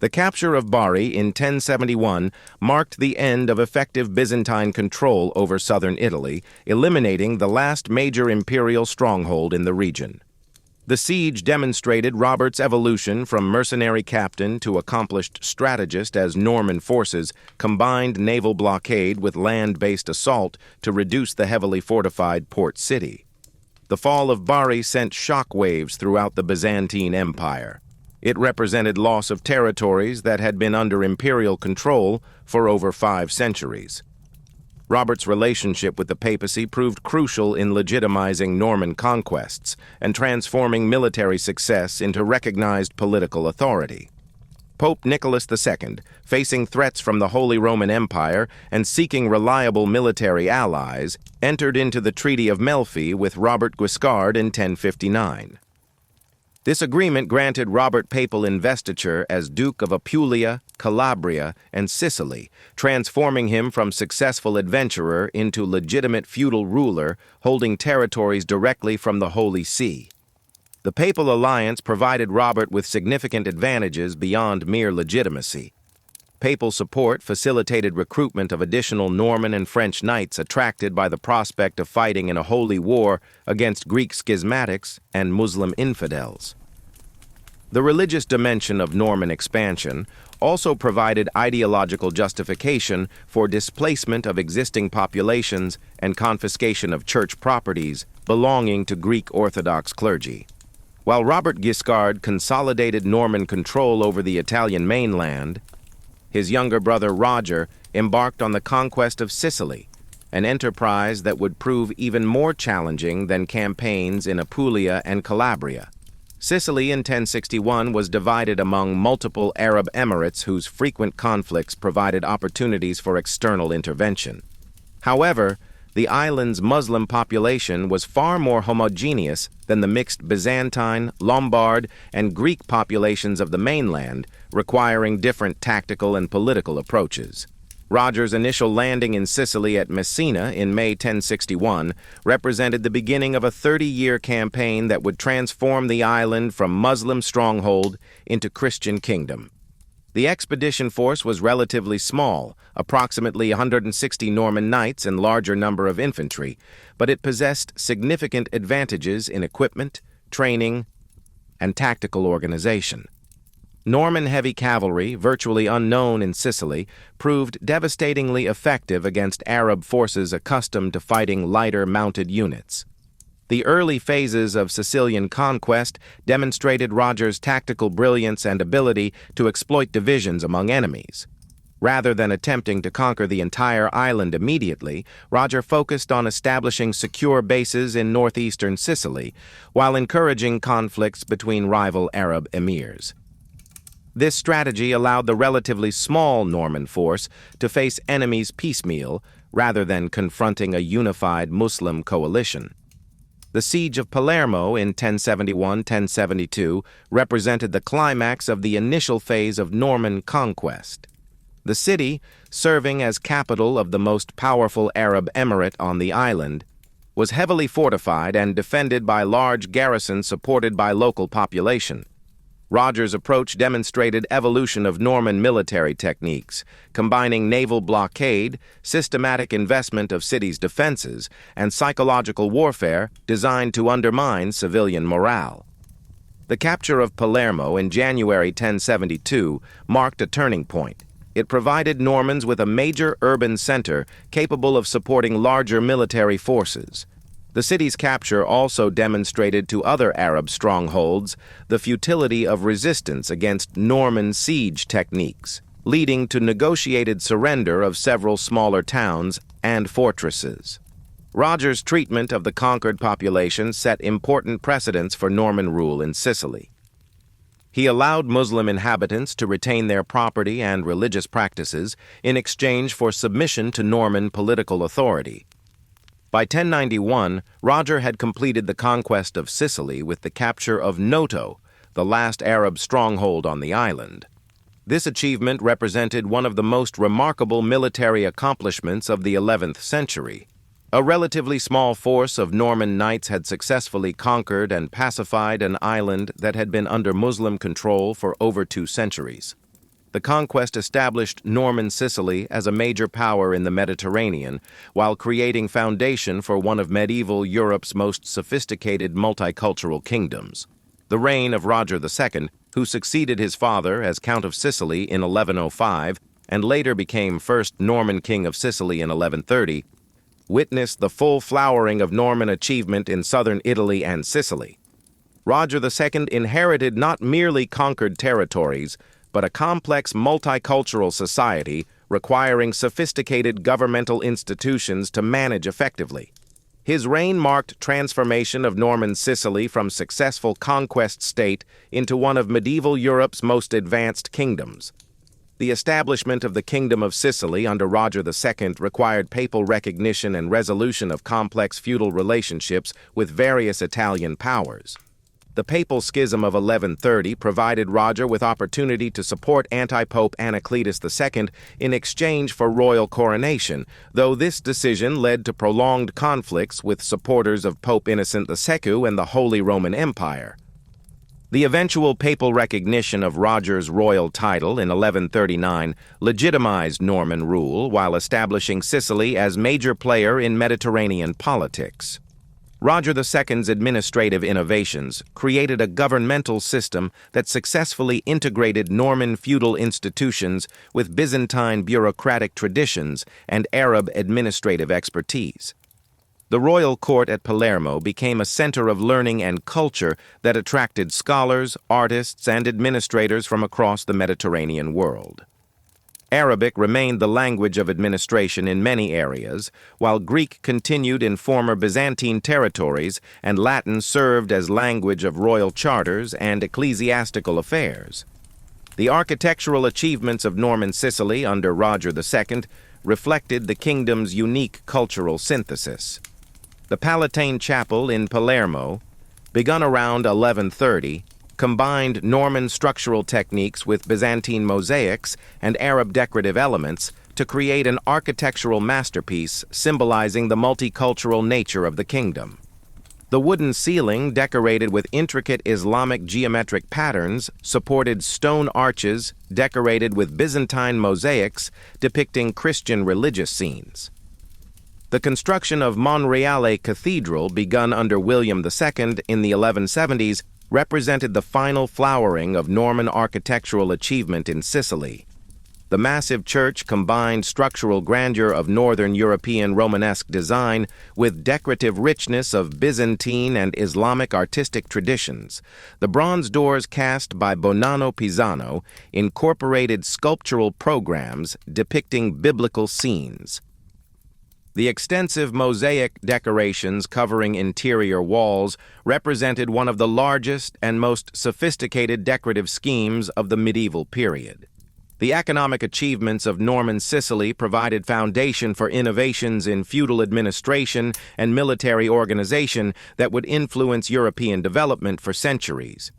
The capture of Bari in 1071 marked the end of effective Byzantine control over southern Italy, eliminating the last major imperial stronghold in the region. The siege demonstrated Robert's evolution from mercenary captain to accomplished strategist as Norman forces combined naval blockade with land-based assault to reduce the heavily fortified port city. The fall of Bari sent shockwaves throughout the Byzantine Empire. It represented loss of territories that had been under imperial control for over 5 centuries. Robert's relationship with the papacy proved crucial in legitimizing Norman conquests and transforming military success into recognized political authority. Pope Nicholas II, facing threats from the Holy Roman Empire and seeking reliable military allies, entered into the Treaty of Melfi with Robert Guiscard in 1059. This agreement granted Robert papal investiture as Duke of Apulia, Calabria, and Sicily, transforming him from successful adventurer into legitimate feudal ruler, holding territories directly from the Holy See. The papal alliance provided Robert with significant advantages beyond mere legitimacy. Papal support facilitated recruitment of additional Norman and French knights attracted by the prospect of fighting in a holy war against Greek schismatics and Muslim infidels. The religious dimension of Norman expansion also provided ideological justification for displacement of existing populations and confiscation of church properties belonging to Greek Orthodox clergy. While Robert Guiscard consolidated Norman control over the Italian mainland, his younger brother Roger embarked on the conquest of Sicily, an enterprise that would prove even more challenging than campaigns in Apulia and Calabria. Sicily in 1061 was divided among multiple Arab emirates whose frequent conflicts provided opportunities for external intervention. However, the island's Muslim population was far more homogeneous than the mixed Byzantine, Lombard, and Greek populations of the mainland, requiring different tactical and political approaches. Roger's initial landing in Sicily at Messina in May 1061 represented the beginning of a 30-year campaign that would transform the island from Muslim stronghold into Christian kingdom. The expedition force was relatively small, approximately 160 Norman knights and larger number of infantry, but it possessed significant advantages in equipment, training, and tactical organization. Norman heavy cavalry, virtually unknown in Sicily, proved devastatingly effective against Arab forces accustomed to fighting lighter mounted units. The early phases of Sicilian conquest demonstrated Roger's tactical brilliance and ability to exploit divisions among enemies. Rather than attempting to conquer the entire island immediately, Roger focused on establishing secure bases in northeastern Sicily, while encouraging conflicts between rival Arab emirs. This strategy allowed the relatively small Norman force to face enemies piecemeal rather than confronting a unified Muslim coalition. The siege of Palermo in 1071-1072 represented the climax of the initial phase of Norman conquest. The city, serving as capital of the most powerful Arab emirate on the island, was heavily fortified and defended by large garrisons supported by local population. Roger's approach demonstrated evolution of Norman military techniques, combining naval blockade, systematic investment of cities' defenses, and psychological warfare designed to undermine civilian morale. The capture of Palermo in January 1072 marked a turning point. It provided Normans with a major urban center capable of supporting larger military forces. The city's capture also demonstrated to other Arab strongholds the futility of resistance against Norman siege techniques, leading to negotiated surrender of several smaller towns and fortresses. Roger's treatment of the conquered population set important precedents for Norman rule in Sicily. He allowed Muslim inhabitants to retain their property and religious practices in exchange for submission to Norman political authority. By 1091, Roger had completed the conquest of Sicily with the capture of Noto, the last Arab stronghold on the island. This achievement represented one of the most remarkable military accomplishments of the 11th century. A relatively small force of Norman knights had successfully conquered and pacified an island that had been under Muslim control for over 2 centuries. The conquest established Norman Sicily as a major power in the Mediterranean, while creating foundation for one of medieval Europe's most sophisticated multicultural kingdoms. The reign of Roger II, who succeeded his father as Count of Sicily in 1105 and later became first Norman King of Sicily in 1130, witnessed the full flowering of Norman achievement in southern Italy and Sicily. Roger II inherited not merely conquered territories, but a complex multicultural society requiring sophisticated governmental institutions to manage effectively. His reign marked transformation of Norman Sicily from successful conquest state into one of medieval Europe's most advanced kingdoms. The establishment of the Kingdom of Sicily under Roger II required papal recognition and resolution of complex feudal relationships with various Italian powers. The papal schism of 1130 provided Roger with opportunity to support anti-pope Anacletus II in exchange for royal coronation, though this decision led to prolonged conflicts with supporters of Pope Innocent II and the Holy Roman Empire. The eventual papal recognition of Roger's royal title in 1139 legitimized Norman rule while establishing Sicily as major player in Mediterranean politics. Roger II's administrative innovations created a governmental system that successfully integrated Norman feudal institutions with Byzantine bureaucratic traditions and Arab administrative expertise. The royal court at Palermo became a center of learning and culture that attracted scholars, artists, and administrators from across the Mediterranean world. Arabic remained the language of administration in many areas, while Greek continued in former Byzantine territories and Latin served as language of royal charters and ecclesiastical affairs. The architectural achievements of Norman Sicily under Roger II reflected the kingdom's unique cultural synthesis. The Palatine Chapel in Palermo, begun around 1130, combined Norman structural techniques with Byzantine mosaics and Arab decorative elements to create an architectural masterpiece symbolizing the multicultural nature of the kingdom. The wooden ceiling, decorated with intricate Islamic geometric patterns, supported stone arches decorated with Byzantine mosaics depicting Christian religious scenes. The construction of Monreale Cathedral, begun under William II in the 1170s, represented the final flowering of Norman architectural achievement in Sicily. The massive church combined structural grandeur of Northern European Romanesque design with decorative richness of Byzantine and Islamic artistic traditions. The bronze doors cast by Bonanno Pisano incorporated sculptural programs depicting biblical scenes. The extensive mosaic decorations covering interior walls represented one of the largest and most sophisticated decorative schemes of the medieval period. The economic achievements of Norman Sicily provided foundation for innovations in feudal administration and military organization that would influence European development for centuries.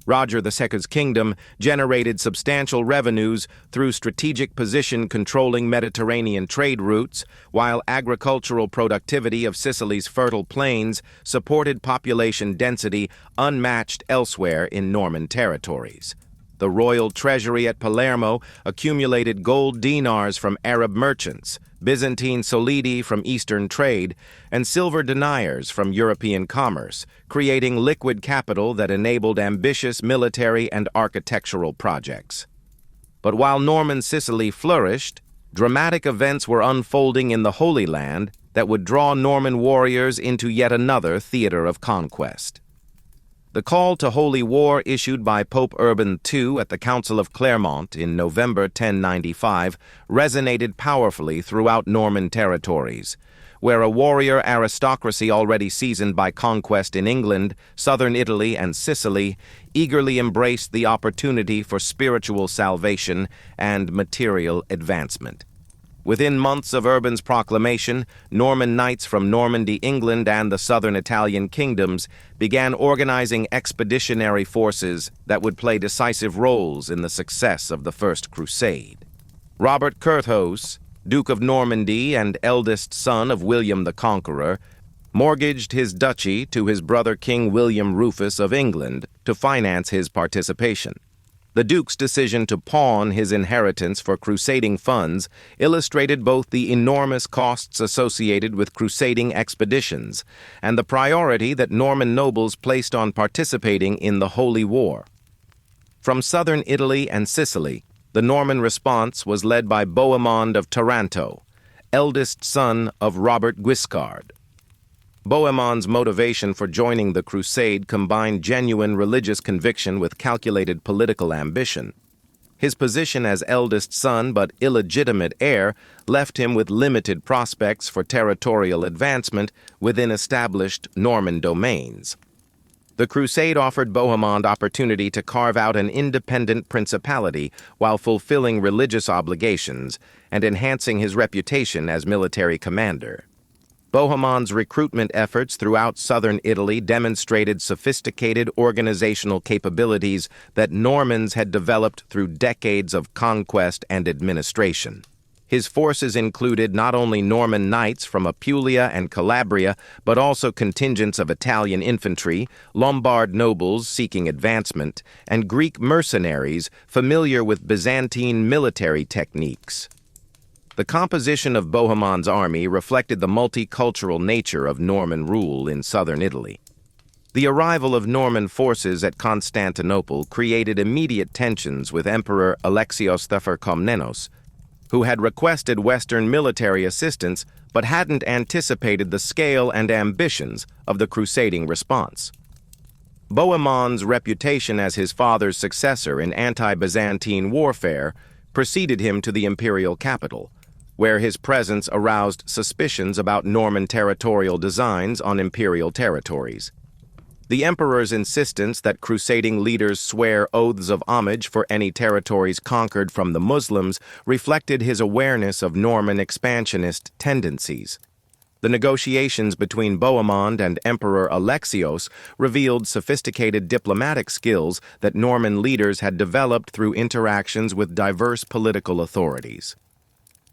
Roger II's kingdom generated substantial revenues through strategic position controlling Mediterranean trade routes, while agricultural productivity of Sicily's fertile plains supported population density unmatched elsewhere in Norman territories. The royal treasury at Palermo accumulated gold dinars from Arab merchants, Byzantine solidi from Eastern trade, and silver deniers from European commerce, creating liquid capital that enabled ambitious military and architectural projects. But while Norman Sicily flourished, dramatic events were unfolding in the Holy Land that would draw Norman warriors into yet another theater of conquest. The call to holy war issued by Pope Urban II at the Council of Clermont in November 1095 resonated powerfully throughout Norman territories, where a warrior aristocracy already seasoned by conquest in England, southern Italy, and Sicily eagerly embraced the opportunity for spiritual salvation and material advancement. Within months of Urban's proclamation, Norman knights from Normandy, England, and the southern Italian kingdoms began organizing expeditionary forces that would play decisive roles in the success of the First Crusade. Robert Curthose, Duke of Normandy and eldest son of William the Conqueror, mortgaged his duchy to his brother King William Rufus of England to finance his participation. The Duke's decision to pawn his inheritance for crusading funds illustrated both the enormous costs associated with crusading expeditions and the priority that Norman nobles placed on participating in the Holy War. From southern Italy and Sicily, the Norman response was led by Bohemond of Taranto, eldest son of Robert Guiscard. Bohemond's motivation for joining the crusade combined genuine religious conviction with calculated political ambition. His position as eldest son but illegitimate heir left him with limited prospects for territorial advancement within established Norman domains. The crusade offered Bohemond opportunity to carve out an independent principality while fulfilling religious obligations and enhancing his reputation as military commander. Bohemond's recruitment efforts throughout southern Italy demonstrated sophisticated organizational capabilities that Normans had developed through decades of conquest and administration. His forces included not only Norman knights from Apulia and Calabria, but also contingents of Italian infantry, Lombard nobles seeking advancement, and Greek mercenaries familiar with Byzantine military techniques. The composition of Bohemond's army reflected the multicultural nature of Norman rule in southern Italy. The arrival of Norman forces at Constantinople created immediate tensions with Emperor Alexios III Komnenos, who had requested Western military assistance but hadn't anticipated the scale and ambitions of the crusading response. Bohemond's reputation as his father's successor in anti-Byzantine warfare preceded him to the imperial capital, where his presence aroused suspicions about Norman territorial designs on imperial territories. The emperor's insistence that crusading leaders swear oaths of homage for any territories conquered from the Muslims reflected his awareness of Norman expansionist tendencies. The negotiations between Bohemond and Emperor Alexios revealed sophisticated diplomatic skills that Norman leaders had developed through interactions with diverse political authorities.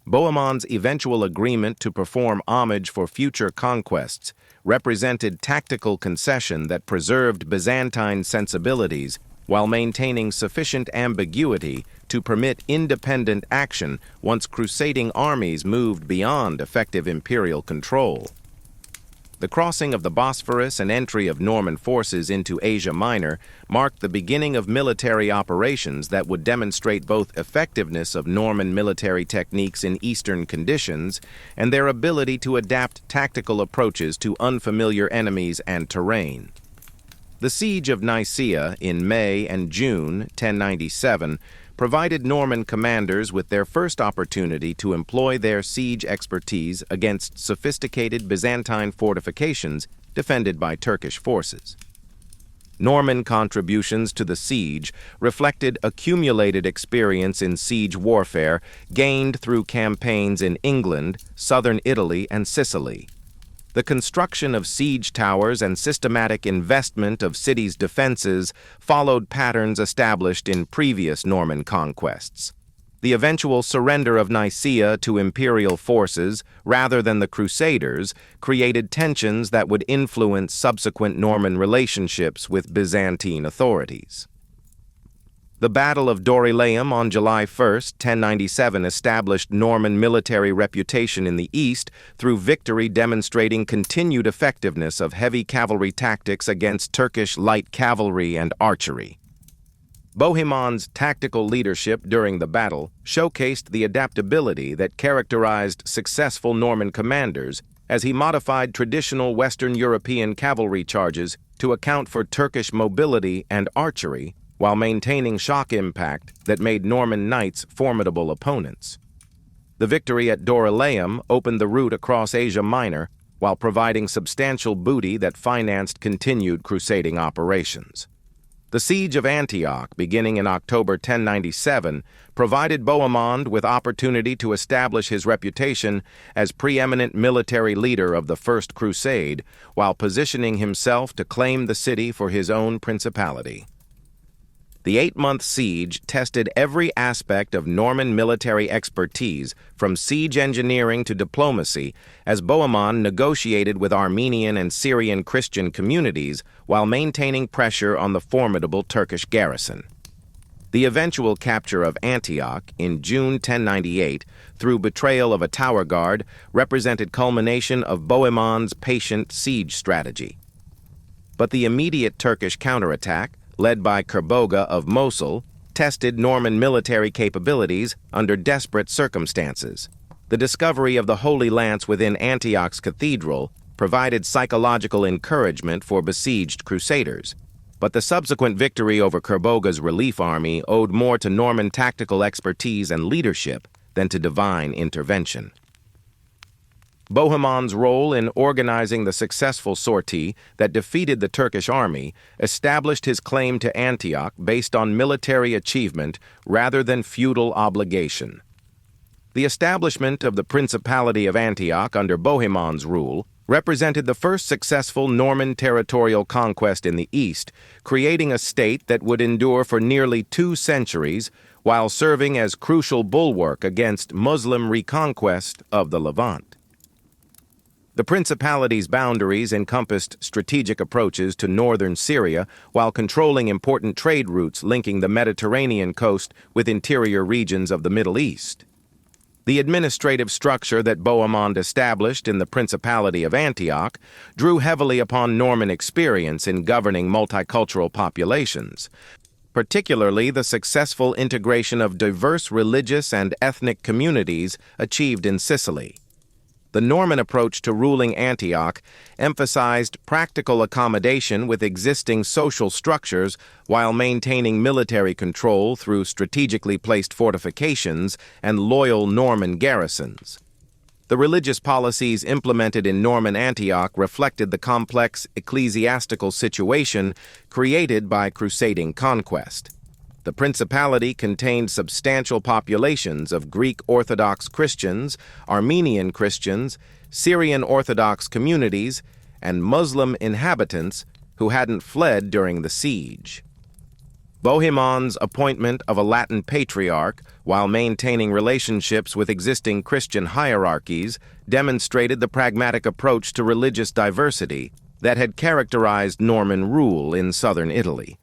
Bohemond's eventual agreement to perform homage for future conquests represented tactical concession that preserved Byzantine sensibilities while maintaining sufficient ambiguity to permit independent action once crusading armies moved beyond effective imperial control. The crossing of the Bosphorus and entry of Norman forces into Asia Minor marked the beginning of military operations that would demonstrate both effectiveness of Norman military techniques in eastern conditions and their ability to adapt tactical approaches to unfamiliar enemies and terrain. The Siege of Nicaea in May and June 1097 provided Norman commanders with their first opportunity to employ their siege expertise against sophisticated Byzantine fortifications defended by Turkish forces. Norman contributions to the siege reflected accumulated experience in siege warfare gained through campaigns in England, southern Italy, and Sicily. The construction of siege towers and systematic investment of cities' defenses followed patterns established in previous Norman conquests. The eventual surrender of Nicaea to imperial forces, rather than the Crusaders, created tensions that would influence subsequent Norman relationships with Byzantine authorities. The Battle of Dorylaeum on July 1, 1097 established Norman military reputation in the east through victory demonstrating continued effectiveness of heavy cavalry tactics against Turkish light cavalry and archery. Bohemond's tactical leadership during the battle showcased the adaptability that characterized successful Norman commanders as he modified traditional Western European cavalry charges to account for Turkish mobility and archery, while maintaining shock impact that made Norman knights formidable opponents. The victory at Dorylaeum opened the route across Asia Minor while providing substantial booty that financed continued crusading operations. The Siege of Antioch, beginning in October 1097, provided Bohemond with opportunity to establish his reputation as preeminent military leader of the First Crusade, while positioning himself to claim the city for his own principality. The 8-month siege tested every aspect of Norman military expertise, from siege engineering to diplomacy, as Bohemond negotiated with Armenian and Syrian Christian communities while maintaining pressure on the formidable Turkish garrison. The eventual capture of Antioch in June 1098 through betrayal of a tower guard represented culmination of Bohemond's patient siege strategy. But the immediate Turkish counterattack, led by Kerboga of Mosul, tested Norman military capabilities under desperate circumstances. The discovery of the Holy Lance within Antioch's cathedral provided psychological encouragement for besieged crusaders, but the subsequent victory over Kerboga's relief army owed more to Norman tactical expertise and leadership than to divine intervention. Bohemond's role in organizing the successful sortie that defeated the Turkish army established his claim to Antioch based on military achievement rather than feudal obligation. The establishment of the Principality of Antioch under Bohemond's rule represented the first successful Norman territorial conquest in the East, creating a state that would endure for nearly 2 centuries while serving as crucial bulwark against Muslim reconquest of the Levant. The principality's boundaries encompassed strategic approaches to northern Syria while controlling important trade routes linking the Mediterranean coast with interior regions of the Middle East. The administrative structure that Bohemond established in the Principality of Antioch drew heavily upon Norman experience in governing multicultural populations, particularly the successful integration of diverse religious and ethnic communities achieved in Sicily. The Norman approach to ruling Antioch emphasized practical accommodation with existing social structures while maintaining military control through strategically placed fortifications and loyal Norman garrisons. The religious policies implemented in Norman Antioch reflected the complex ecclesiastical situation created by crusading conquest. The principality contained substantial populations of Greek Orthodox Christians, Armenian Christians, Syrian Orthodox communities, and Muslim inhabitants who hadn't fled during the siege. Bohemond's appointment of a Latin patriarch, while maintaining relationships with existing Christian hierarchies, demonstrated the pragmatic approach to religious diversity that had characterized Norman rule in southern Italy.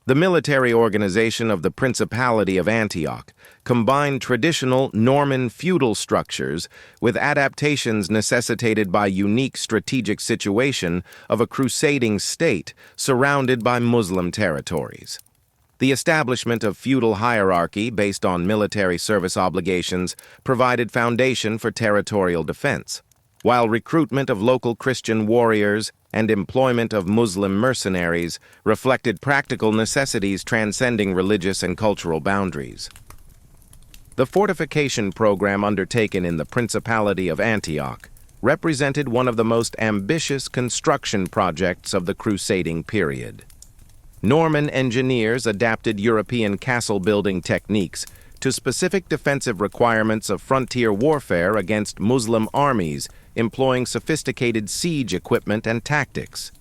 The military organization of the Principality of Antioch combined traditional Norman feudal structures with adaptations necessitated by unique strategic situation of a crusading state surrounded by Muslim territories. The establishment of feudal hierarchy based on military service obligations provided foundation for territorial defense, while recruitment of local Christian warriors and employment of Muslim mercenaries reflected practical necessities transcending religious and cultural boundaries. The fortification program undertaken in the Principality of Antioch represented one of the most ambitious construction projects of the crusading period. Norman engineers adapted European castle-building techniques to specific defensive requirements of frontier warfare against Muslim armies, employing sophisticated siege equipment and tactics.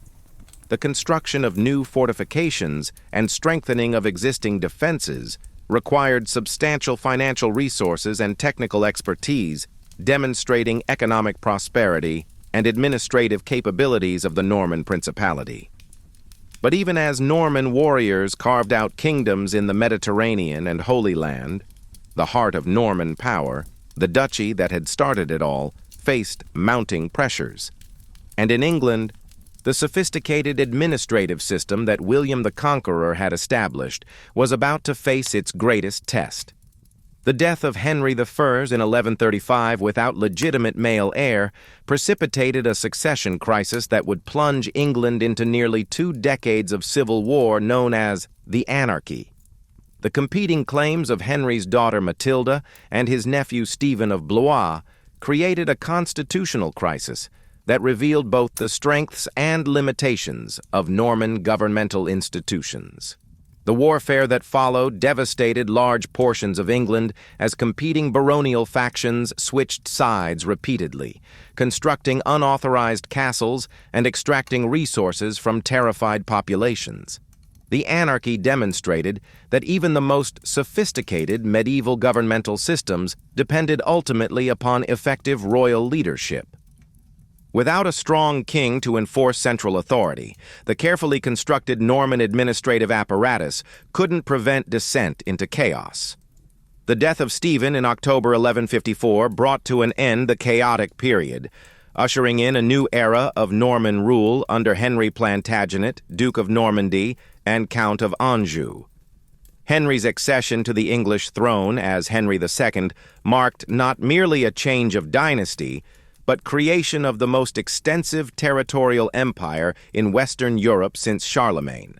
The construction of new fortifications and strengthening of existing defenses required substantial financial resources and technical expertise, demonstrating economic prosperity and administrative capabilities of the Norman Principality. But even as Norman warriors carved out kingdoms in the Mediterranean and Holy Land, the heart of Norman power, the duchy that had started it all, faced mounting pressures. And in England, the sophisticated administrative system that William the Conqueror had established was about to face its greatest test. The death of Henry I in 1135 without legitimate male heir precipitated a succession crisis that would plunge England into nearly 2 decades of civil war known as the Anarchy. The competing claims of Henry's daughter Matilda and his nephew Stephen of Blois created a constitutional crisis that revealed both the strengths and limitations of Norman governmental institutions. The warfare that followed devastated large portions of England as competing baronial factions switched sides repeatedly, constructing unauthorized castles and extracting resources from terrified populations. The anarchy demonstrated that even the most sophisticated medieval governmental systems depended ultimately upon effective royal leadership. Without a strong king to enforce central authority, the carefully constructed Norman administrative apparatus couldn't prevent descent into chaos. The death of Stephen in October 1154 brought to an end the chaotic period, ushering in a new era of Norman rule under Henry Plantagenet, Duke of Normandy, and Count of Anjou. Henry's accession to the English throne as Henry II marked not merely a change of dynasty, but creation of the most extensive territorial empire in Western Europe since Charlemagne.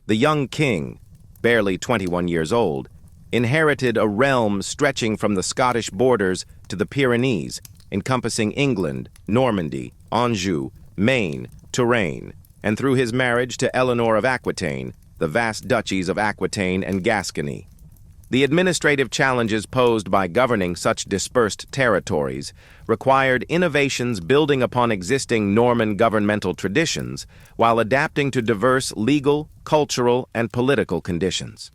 The young king, barely 21 years old, inherited a realm stretching from the Scottish borders to the Pyrenees, encompassing England, Normandy, Anjou, Maine, Touraine, and through his marriage to Eleanor of Aquitaine, the vast duchies of Aquitaine and Gascony. The administrative challenges posed by governing such dispersed territories required innovations building upon existing Norman governmental traditions while adapting to diverse legal, cultural, and political conditions.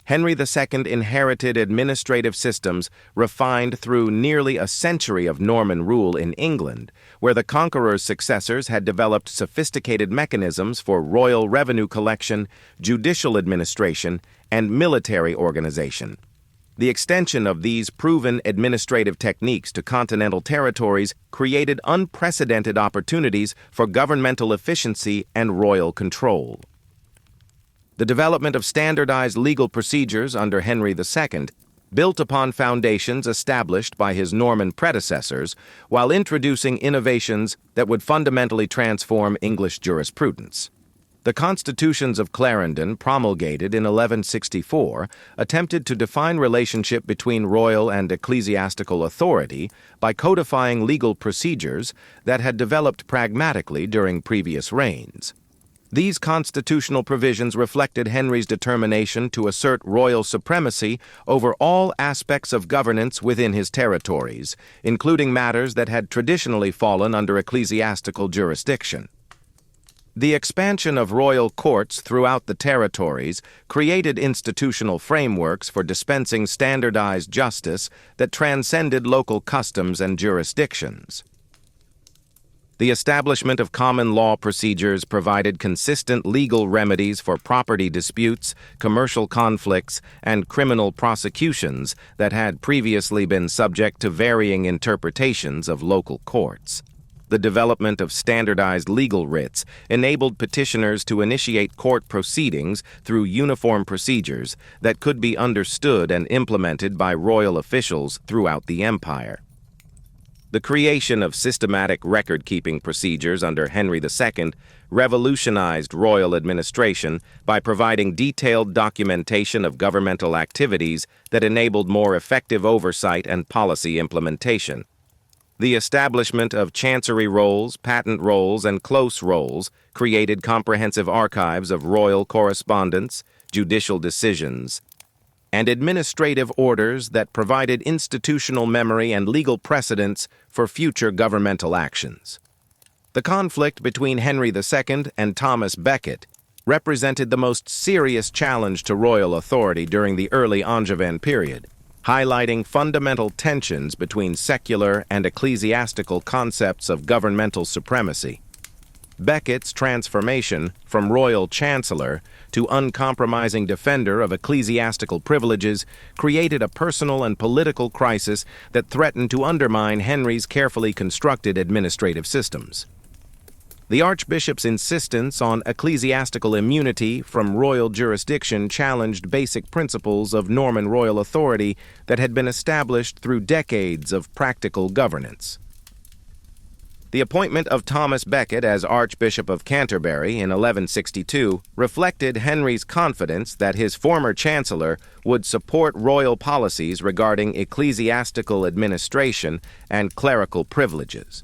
Henry II inherited administrative systems refined through nearly a century of Norman rule in England, where the conqueror's successors had developed sophisticated mechanisms for royal revenue collection, judicial administration, and military organization. The extension of these proven administrative techniques to continental territories created unprecedented opportunities for governmental efficiency and royal control. The development of standardized legal procedures under Henry II built upon foundations established by his Norman predecessors while introducing innovations that would fundamentally transform English jurisprudence. The Constitutions of Clarendon, promulgated in 1164, attempted to define relationship between royal and ecclesiastical authority by codifying legal procedures that had developed pragmatically during previous reigns. These constitutional provisions reflected Henry's determination to assert royal supremacy over all aspects of governance within his territories, including matters that had traditionally fallen under ecclesiastical jurisdiction. The expansion of royal courts throughout the territories created institutional frameworks for dispensing standardized justice that transcended local customs and jurisdictions. The establishment of common law procedures provided consistent legal remedies for property disputes, commercial conflicts, and criminal prosecutions that had previously been subject to varying interpretations of local courts. The development of standardized legal writs enabled petitioners to initiate court proceedings through uniform procedures that could be understood and implemented by royal officials throughout the empire. The creation of systematic record-keeping procedures under Henry II revolutionized royal administration by providing detailed documentation of governmental activities that enabled more effective oversight and policy implementation. The establishment of chancery rolls, patent rolls, and close rolls created comprehensive archives of royal correspondence, judicial decisions, and administrative orders that provided institutional memory and legal precedents for future governmental actions. The conflict between Henry II and Thomas Becket represented the most serious challenge to royal authority during the early Angevin period, highlighting fundamental tensions between secular and ecclesiastical concepts of governmental supremacy. Becket's transformation from royal chancellor to uncompromising defender of ecclesiastical privileges created a personal and political crisis that threatened to undermine Henry's carefully constructed administrative systems. The archbishop's insistence on ecclesiastical immunity from royal jurisdiction challenged basic principles of Norman royal authority that had been established through decades of practical governance. The appointment of Thomas Becket as Archbishop of Canterbury in 1162 reflected Henry's confidence that his former chancellor would support royal policies regarding ecclesiastical administration and clerical privileges.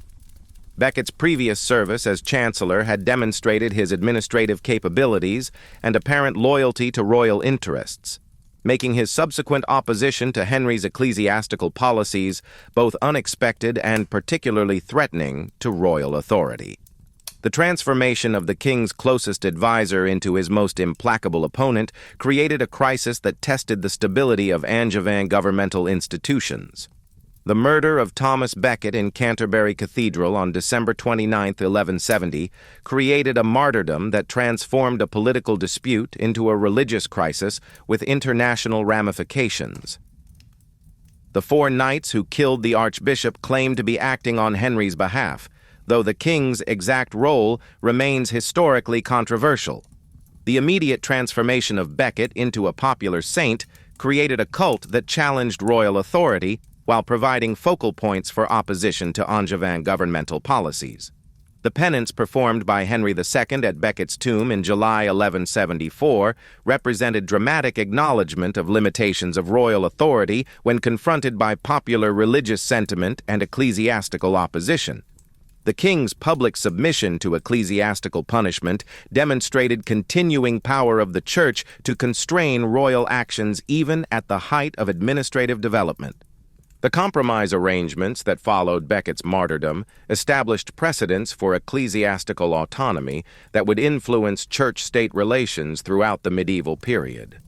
Becket's previous service as chancellor had demonstrated his administrative capabilities and apparent loyalty to royal interests, making his subsequent opposition to Henry's ecclesiastical policies both unexpected and particularly threatening to royal authority. The transformation of the king's closest advisor into his most implacable opponent created a crisis that tested the stability of Angevin governmental institutions. The murder of Thomas Becket in Canterbury Cathedral on December 29, 1170, created a martyrdom that transformed a political dispute into a religious crisis with international ramifications. The 4 knights who killed the archbishop claimed to be acting on Henry's behalf, though the king's exact role remains historically controversial. The immediate transformation of Becket into a popular saint created a cult that challenged royal authority while providing focal points for opposition to Angevin governmental policies. The penance performed by Henry II at Becket's tomb in July 1174 represented dramatic acknowledgement of limitations of royal authority when confronted by popular religious sentiment and ecclesiastical opposition. The king's public submission to ecclesiastical punishment demonstrated continuing power of the church to constrain royal actions even at the height of administrative development. The compromise arrangements that followed Becket's martyrdom established precedents for ecclesiastical autonomy that would influence church-state relations throughout the medieval period.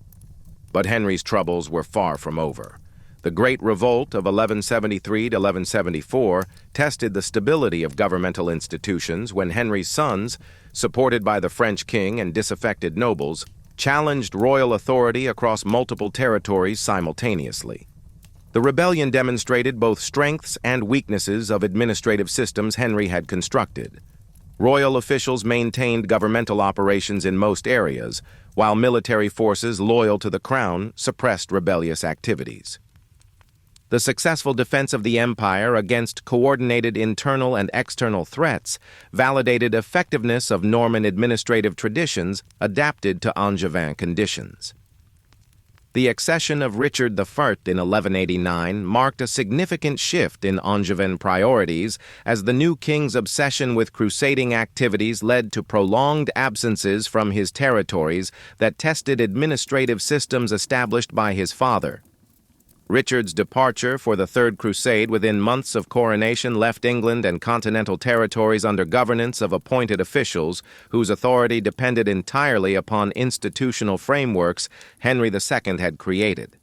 But Henry's troubles were far from over. The Great Revolt of 1173 to 1174 tested the stability of governmental institutions when Henry's sons, supported by the French king and disaffected nobles, challenged royal authority across multiple territories simultaneously. The rebellion demonstrated both strengths and weaknesses of administrative systems Henry had constructed. Royal officials maintained governmental operations in most areas, while military forces loyal to the crown suppressed rebellious activities. The successful defense of the empire against coordinated internal and external threats validated effectiveness of Norman administrative traditions adapted to Angevin conditions. The accession of Richard I in 1189 marked a significant shift in Angevin priorities as the new king's obsession with crusading activities led to prolonged absences from his territories that tested administrative systems established by his father. Richard's departure for the Third Crusade within months of coronation left England and continental territories under governance of appointed officials whose authority depended entirely upon institutional frameworks Henry II had created.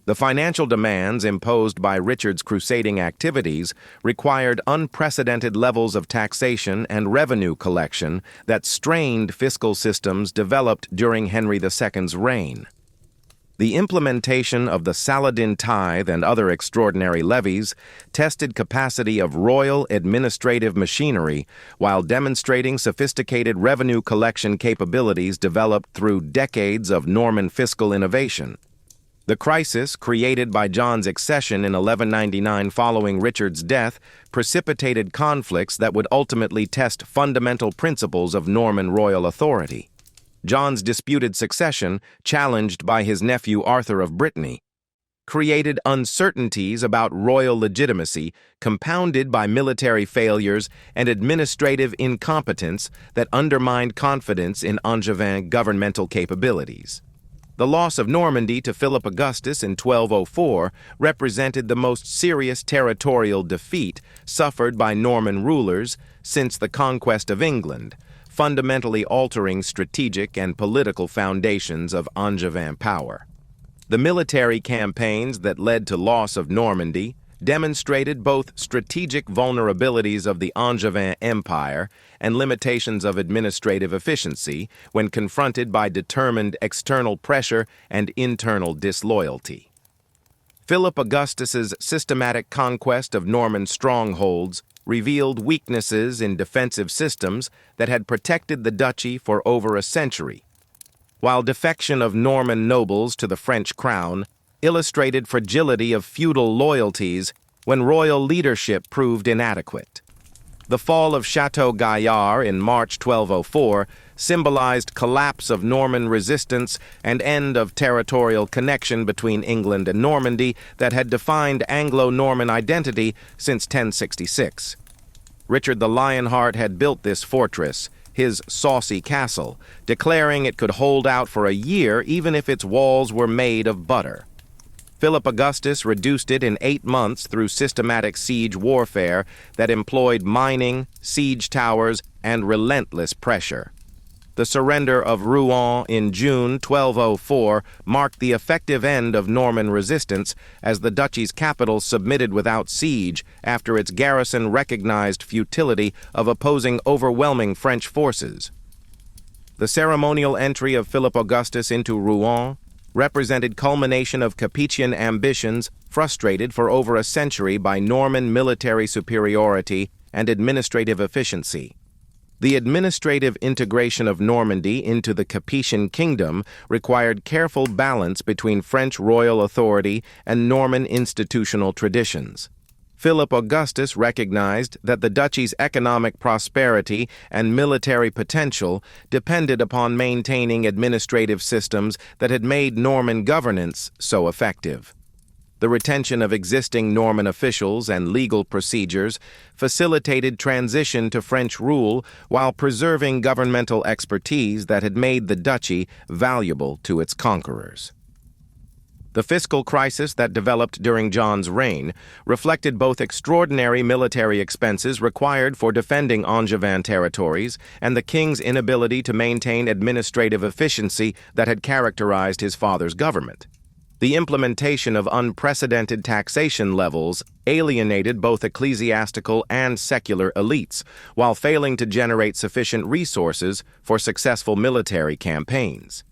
The financial demands imposed by Richard's crusading activities required unprecedented levels of taxation and revenue collection that strained fiscal systems developed during Henry II's reign. The implementation of the Saladin tithe and other extraordinary levies tested capacity of royal administrative machinery while demonstrating sophisticated revenue collection capabilities developed through decades of Norman fiscal innovation. The crisis created by John's accession in 1199 following Richard's death precipitated conflicts that would ultimately test fundamental principles of Norman royal authority. John's disputed succession, challenged by his nephew Arthur of Brittany, created uncertainties about royal legitimacy compounded by military failures and administrative incompetence that undermined confidence in Angevin governmental capabilities. The loss of Normandy to Philip Augustus in 1204 represented the most serious territorial defeat suffered by Norman rulers since the conquest of England, fundamentally altering strategic and political foundations of Angevin power. The military campaigns that led to loss of Normandy demonstrated both strategic vulnerabilities of the Angevin Empire and limitations of administrative efficiency when confronted by determined external pressure and internal disloyalty. Philip Augustus's systematic conquest of Norman strongholds revealed weaknesses in defensive systems that had protected the duchy for over a century, while defection of Norman nobles to the French crown illustrated fragility of feudal loyalties when royal leadership proved inadequate. The fall of Chateau Gaillard in March 1204 symbolized collapse of Norman resistance and end of territorial connection between England and Normandy that had defined Anglo-Norman identity since 1066. Richard the Lionheart had built this fortress, his saucy castle, declaring it could hold out for a year even if its walls were made of butter. Philip Augustus reduced it in 8 months through systematic siege warfare that employed mining, siege towers, and relentless pressure. The surrender of Rouen in June 1204 marked the effective end of Norman resistance as the duchy's capital submitted without siege after its garrison recognized futility of opposing overwhelming French forces. The ceremonial entry of Philip Augustus into Rouen represented culmination of Capetian ambitions frustrated for over a century by Norman military superiority and administrative efficiency. The administrative integration of Normandy into the Capetian kingdom required careful balance between French royal authority and Norman institutional traditions. Philip Augustus recognized that the duchy's economic prosperity and military potential depended upon maintaining administrative systems that had made Norman governance so effective. The retention of existing Norman officials and legal procedures facilitated transition to French rule while preserving governmental expertise that had made the duchy valuable to its conquerors. The fiscal crisis that developed during John's reign reflected both extraordinary military expenses required for defending Angevin territories and the king's inability to maintain administrative efficiency that had characterized his father's government. The implementation of unprecedented taxation levels alienated both ecclesiastical and secular elites, while failing to generate sufficient resources for successful military campaigns.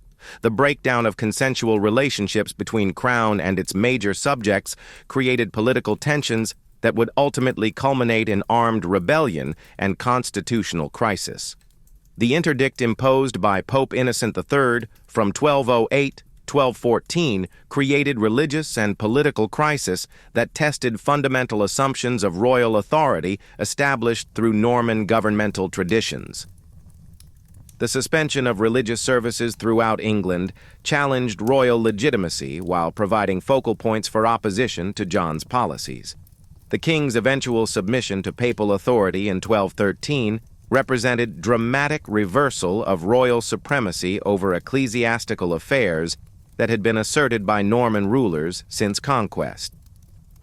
The breakdown of consensual relationships between crown and its major subjects created political tensions that would ultimately culminate in armed rebellion and constitutional crisis. The interdict imposed by Pope Innocent III from 1208-1214 created religious and political crisis that tested fundamental assumptions of royal authority established through Norman governmental traditions. The suspension of religious services throughout England challenged royal legitimacy while providing focal points for opposition to John's policies. The king's eventual submission to papal authority in 1213 represented dramatic reversal of royal supremacy over ecclesiastical affairs that had been asserted by Norman rulers since conquest.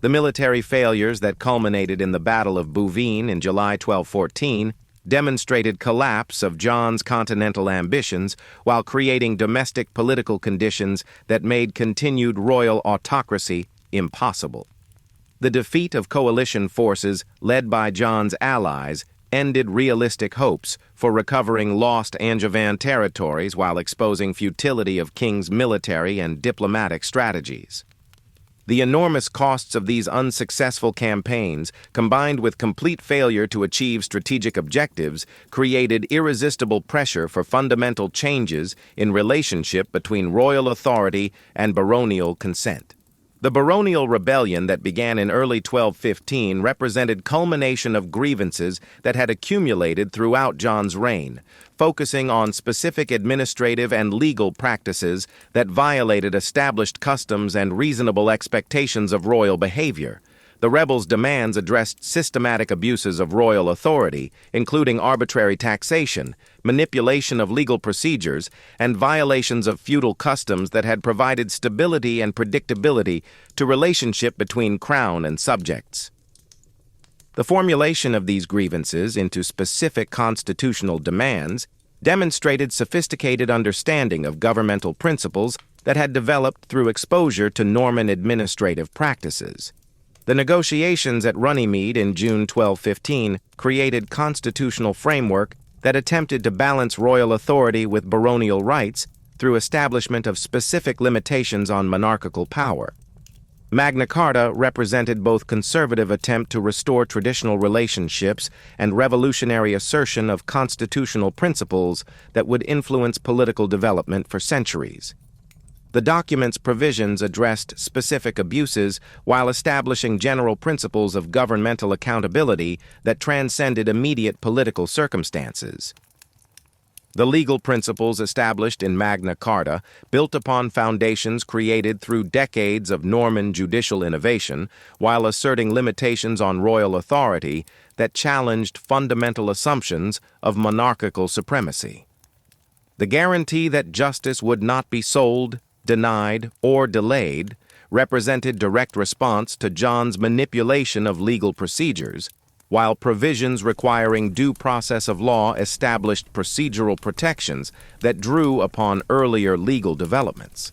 The military failures that culminated in the Battle of Bouvines in July 1214 demonstrated collapse of John's continental ambitions while creating domestic political conditions that made continued royal autocracy impossible. The defeat of coalition forces led by John's allies ended realistic hopes for recovering lost Angevin territories while exposing futility of King's military and diplomatic strategies. The enormous costs of these unsuccessful campaigns, combined with complete failure to achieve strategic objectives, created irresistible pressure for fundamental changes in relationship between royal authority and baronial consent. The baronial rebellion that began in early 1215 represented culmination of grievances that had accumulated throughout John's reign, focusing on specific administrative and legal practices that violated established customs and reasonable expectations of royal behavior. The rebels' demands addressed systematic abuses of royal authority, including arbitrary taxation, manipulation of legal procedures, and violations of feudal customs that had provided stability and predictability to relationship between crown and subjects. The formulation of these grievances into specific constitutional demands demonstrated sophisticated understanding of governmental principles that had developed through exposure to Norman administrative practices. The negotiations at Runnymede in June 1215 created constitutional framework that attempted to balance royal authority with baronial rights through establishment of specific limitations on monarchical power. Magna Carta represented both conservative attempt to restore traditional relationships and revolutionary assertion of constitutional principles that would influence political development for centuries. The document's provisions addressed specific abuses while establishing general principles of governmental accountability that transcended immediate political circumstances. The legal principles established in Magna Carta built upon foundations created through decades of Norman judicial innovation while asserting limitations on royal authority that challenged fundamental assumptions of monarchical supremacy. The guarantee that justice would not be sold, denied, or delayed represented direct response to John's manipulation of legal procedures, while provisions requiring due process of law established procedural protections that drew upon earlier legal developments.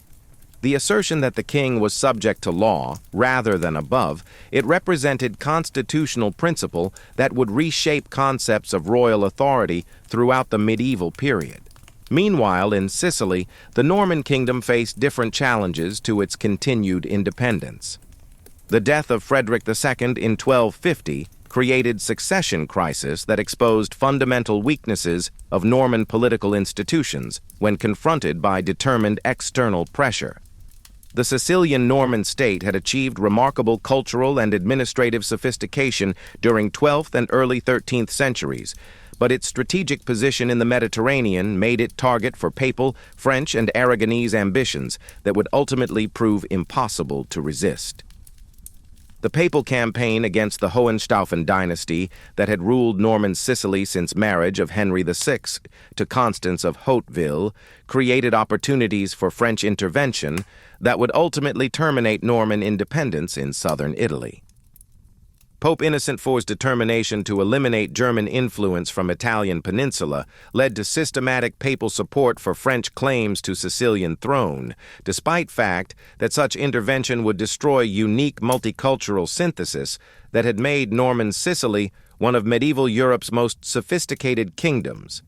The assertion that the king was subject to law rather than above, it represented constitutional principle that would reshape concepts of royal authority throughout the medieval period. Meanwhile, in Sicily, the Norman kingdom faced different challenges to its continued independence. The death of Frederick II in 1250 created succession crisis that exposed fundamental weaknesses of Norman political institutions when confronted by determined external pressure. The Sicilian Norman state had achieved remarkable cultural and administrative sophistication during 12th and early 13th centuries, but its strategic position in the Mediterranean made it target for papal, French, and Aragonese ambitions that would ultimately prove impossible to resist. The papal campaign against the Hohenstaufen dynasty that had ruled Norman Sicily since marriage of Henry VI to Constance of Hauteville created opportunities for French intervention that would ultimately terminate Norman independence in southern Italy. Pope Innocent IV's determination to eliminate German influence from Italian peninsula led to systematic papal support for French claims to Sicilian throne, despite fact that such intervention would destroy unique multicultural synthesis that had made Norman Sicily one of medieval Europe's most sophisticated kingdoms.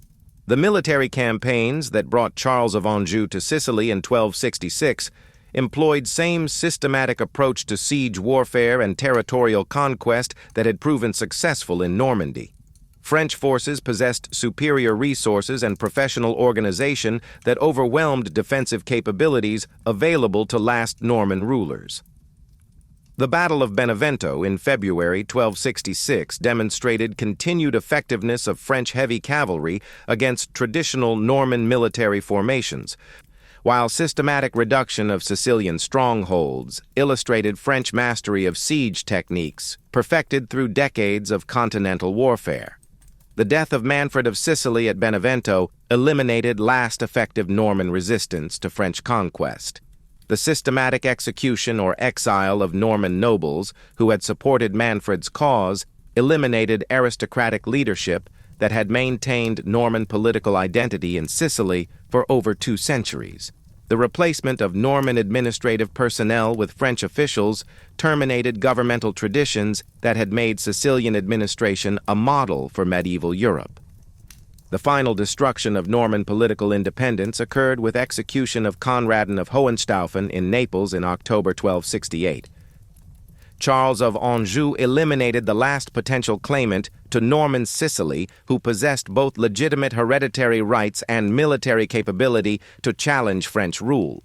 The military campaigns that brought Charles of Anjou to Sicily in 1266 employed same systematic approach to siege warfare and territorial conquest that had proven successful in Normandy. French forces possessed superior resources and professional organization that overwhelmed defensive capabilities available to last Norman rulers. The Battle of Benevento in February 1266 demonstrated continued effectiveness of French heavy cavalry against traditional Norman military formations, while systematic reduction of Sicilian strongholds illustrated French mastery of siege techniques perfected through decades of continental warfare. The death of Manfred of Sicily at Benevento eliminated last effective Norman resistance to French conquest. The systematic execution or exile of Norman nobles who had supported Manfred's cause eliminated aristocratic leadership that had maintained Norman political identity in Sicily for over 2 centuries. The replacement of Norman administrative personnel with French officials terminated governmental traditions that had made Sicilian administration a model for medieval Europe. The final destruction of Norman political independence occurred with execution of Conradin of Hohenstaufen in Naples in October 1268. Charles of Anjou eliminated the last potential claimant to Norman Sicily who possessed both legitimate hereditary rights and military capability to challenge French rule.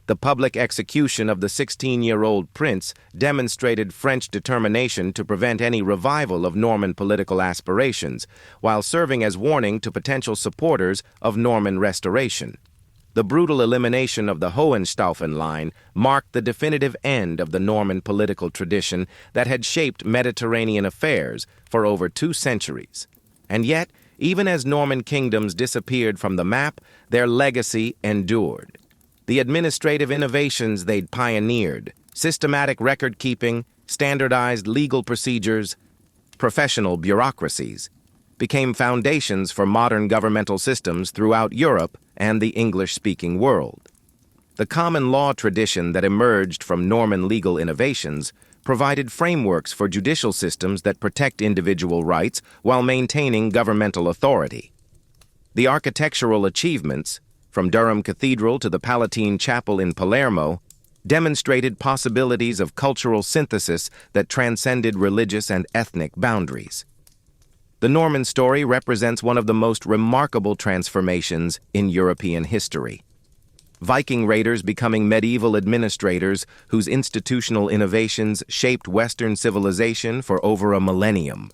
The public execution of the 16-year-old prince demonstrated French determination to prevent any revival of Norman political aspirations, while serving as warning to potential supporters of Norman restoration. The brutal elimination of the Hohenstaufen line marked the definitive end of the Norman political tradition that had shaped Mediterranean affairs for over 2 centuries. And yet, even as Norman kingdoms disappeared from the map, their legacy endured. The administrative innovations they'd pioneered, systematic record-keeping, standardized legal procedures, professional bureaucracies, became foundations for modern governmental systems throughout Europe and the English-speaking world. The common law tradition that emerged from Norman legal innovations provided frameworks for judicial systems that protect individual rights while maintaining governmental authority. The architectural achievements, from Durham Cathedral to the Palatine Chapel in Palermo, demonstrated possibilities of cultural synthesis that transcended religious and ethnic boundaries. The Norman story represents one of the most remarkable transformations in European history. Viking raiders becoming medieval administrators whose institutional innovations shaped Western civilization for over a millennium.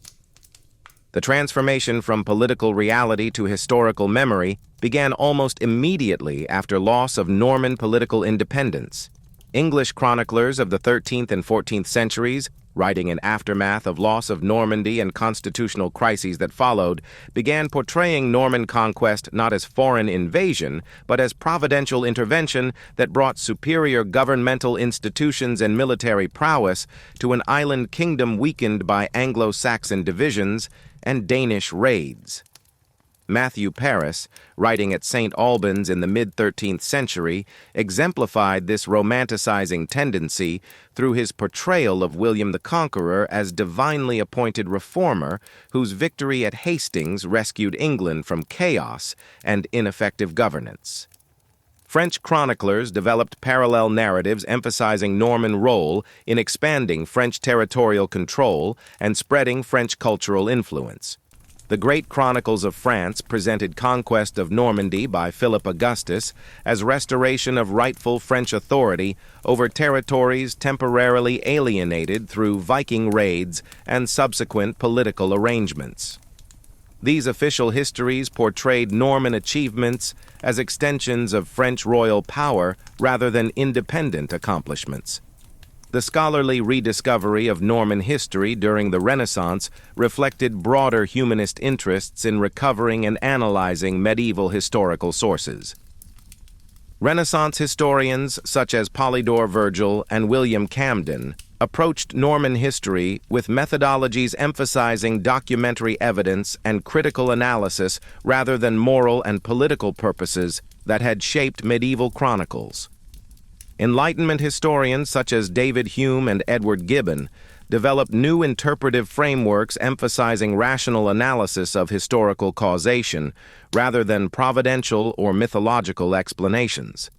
The transformation from political reality to historical memory began almost immediately after loss of Norman political independence. English chroniclers of the 13th and 14th centuries, writing in aftermath of loss of Normandy and constitutional crises that followed, began portraying Norman conquest not as foreign invasion, but as providential intervention that brought superior governmental institutions and military prowess to an island kingdom weakened by Anglo-Saxon divisions and Danish raids. Matthew Paris, writing at St. Albans in the mid-13th century, exemplified this romanticizing tendency through his portrayal of William the Conqueror as divinely appointed reformer whose victory at Hastings rescued England from chaos and ineffective governance. French chroniclers developed parallel narratives emphasizing Norman role in expanding French territorial control and spreading French cultural influence. The Great Chronicles of France presented conquest of Normandy by Philip Augustus as restoration of rightful French authority over territories temporarily alienated through Viking raids and subsequent political arrangements. These official histories portrayed Norman achievements as extensions of French royal power rather than independent accomplishments. The scholarly rediscovery of Norman history during the Renaissance reflected broader humanist interests in recovering and analyzing medieval historical sources. Renaissance historians such as Polydore Vergil and William Camden approached Norman history with methodologies emphasizing documentary evidence and critical analysis rather than moral and political purposes that had shaped medieval chronicles. Enlightenment historians such as David Hume and Edward Gibbon developed new interpretive frameworks emphasizing rational analysis of historical causation rather than providential or mythological explanations.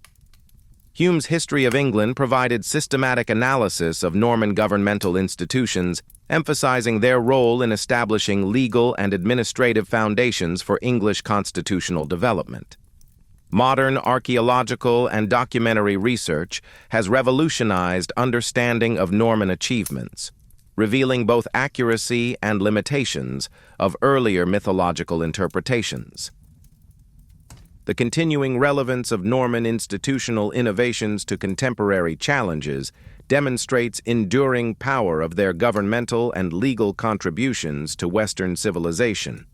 Hume's History of England provided systematic analysis of Norman governmental institutions, emphasizing their role in establishing legal and administrative foundations for English constitutional development. Modern archaeological and documentary research has revolutionized understanding of Norman achievements, revealing both accuracy and limitations of earlier mythological interpretations. The continuing relevance of Norman institutional innovations to contemporary challenges demonstrates enduring power of their governmental and legal contributions to Western civilization.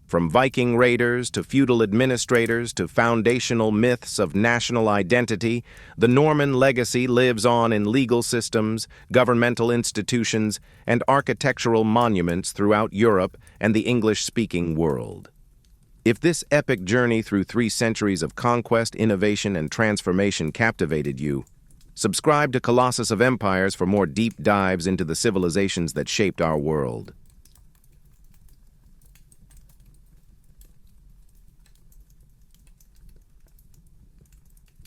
From Viking raiders to feudal administrators to foundational myths of national identity, the Norman legacy lives on in legal systems, governmental institutions, and architectural monuments throughout Europe and the English-speaking world. If this epic journey through 3 centuries of conquest, innovation, and transformation captivated you, subscribe to Colossus of Empires for more deep dives into the civilizations that shaped our world.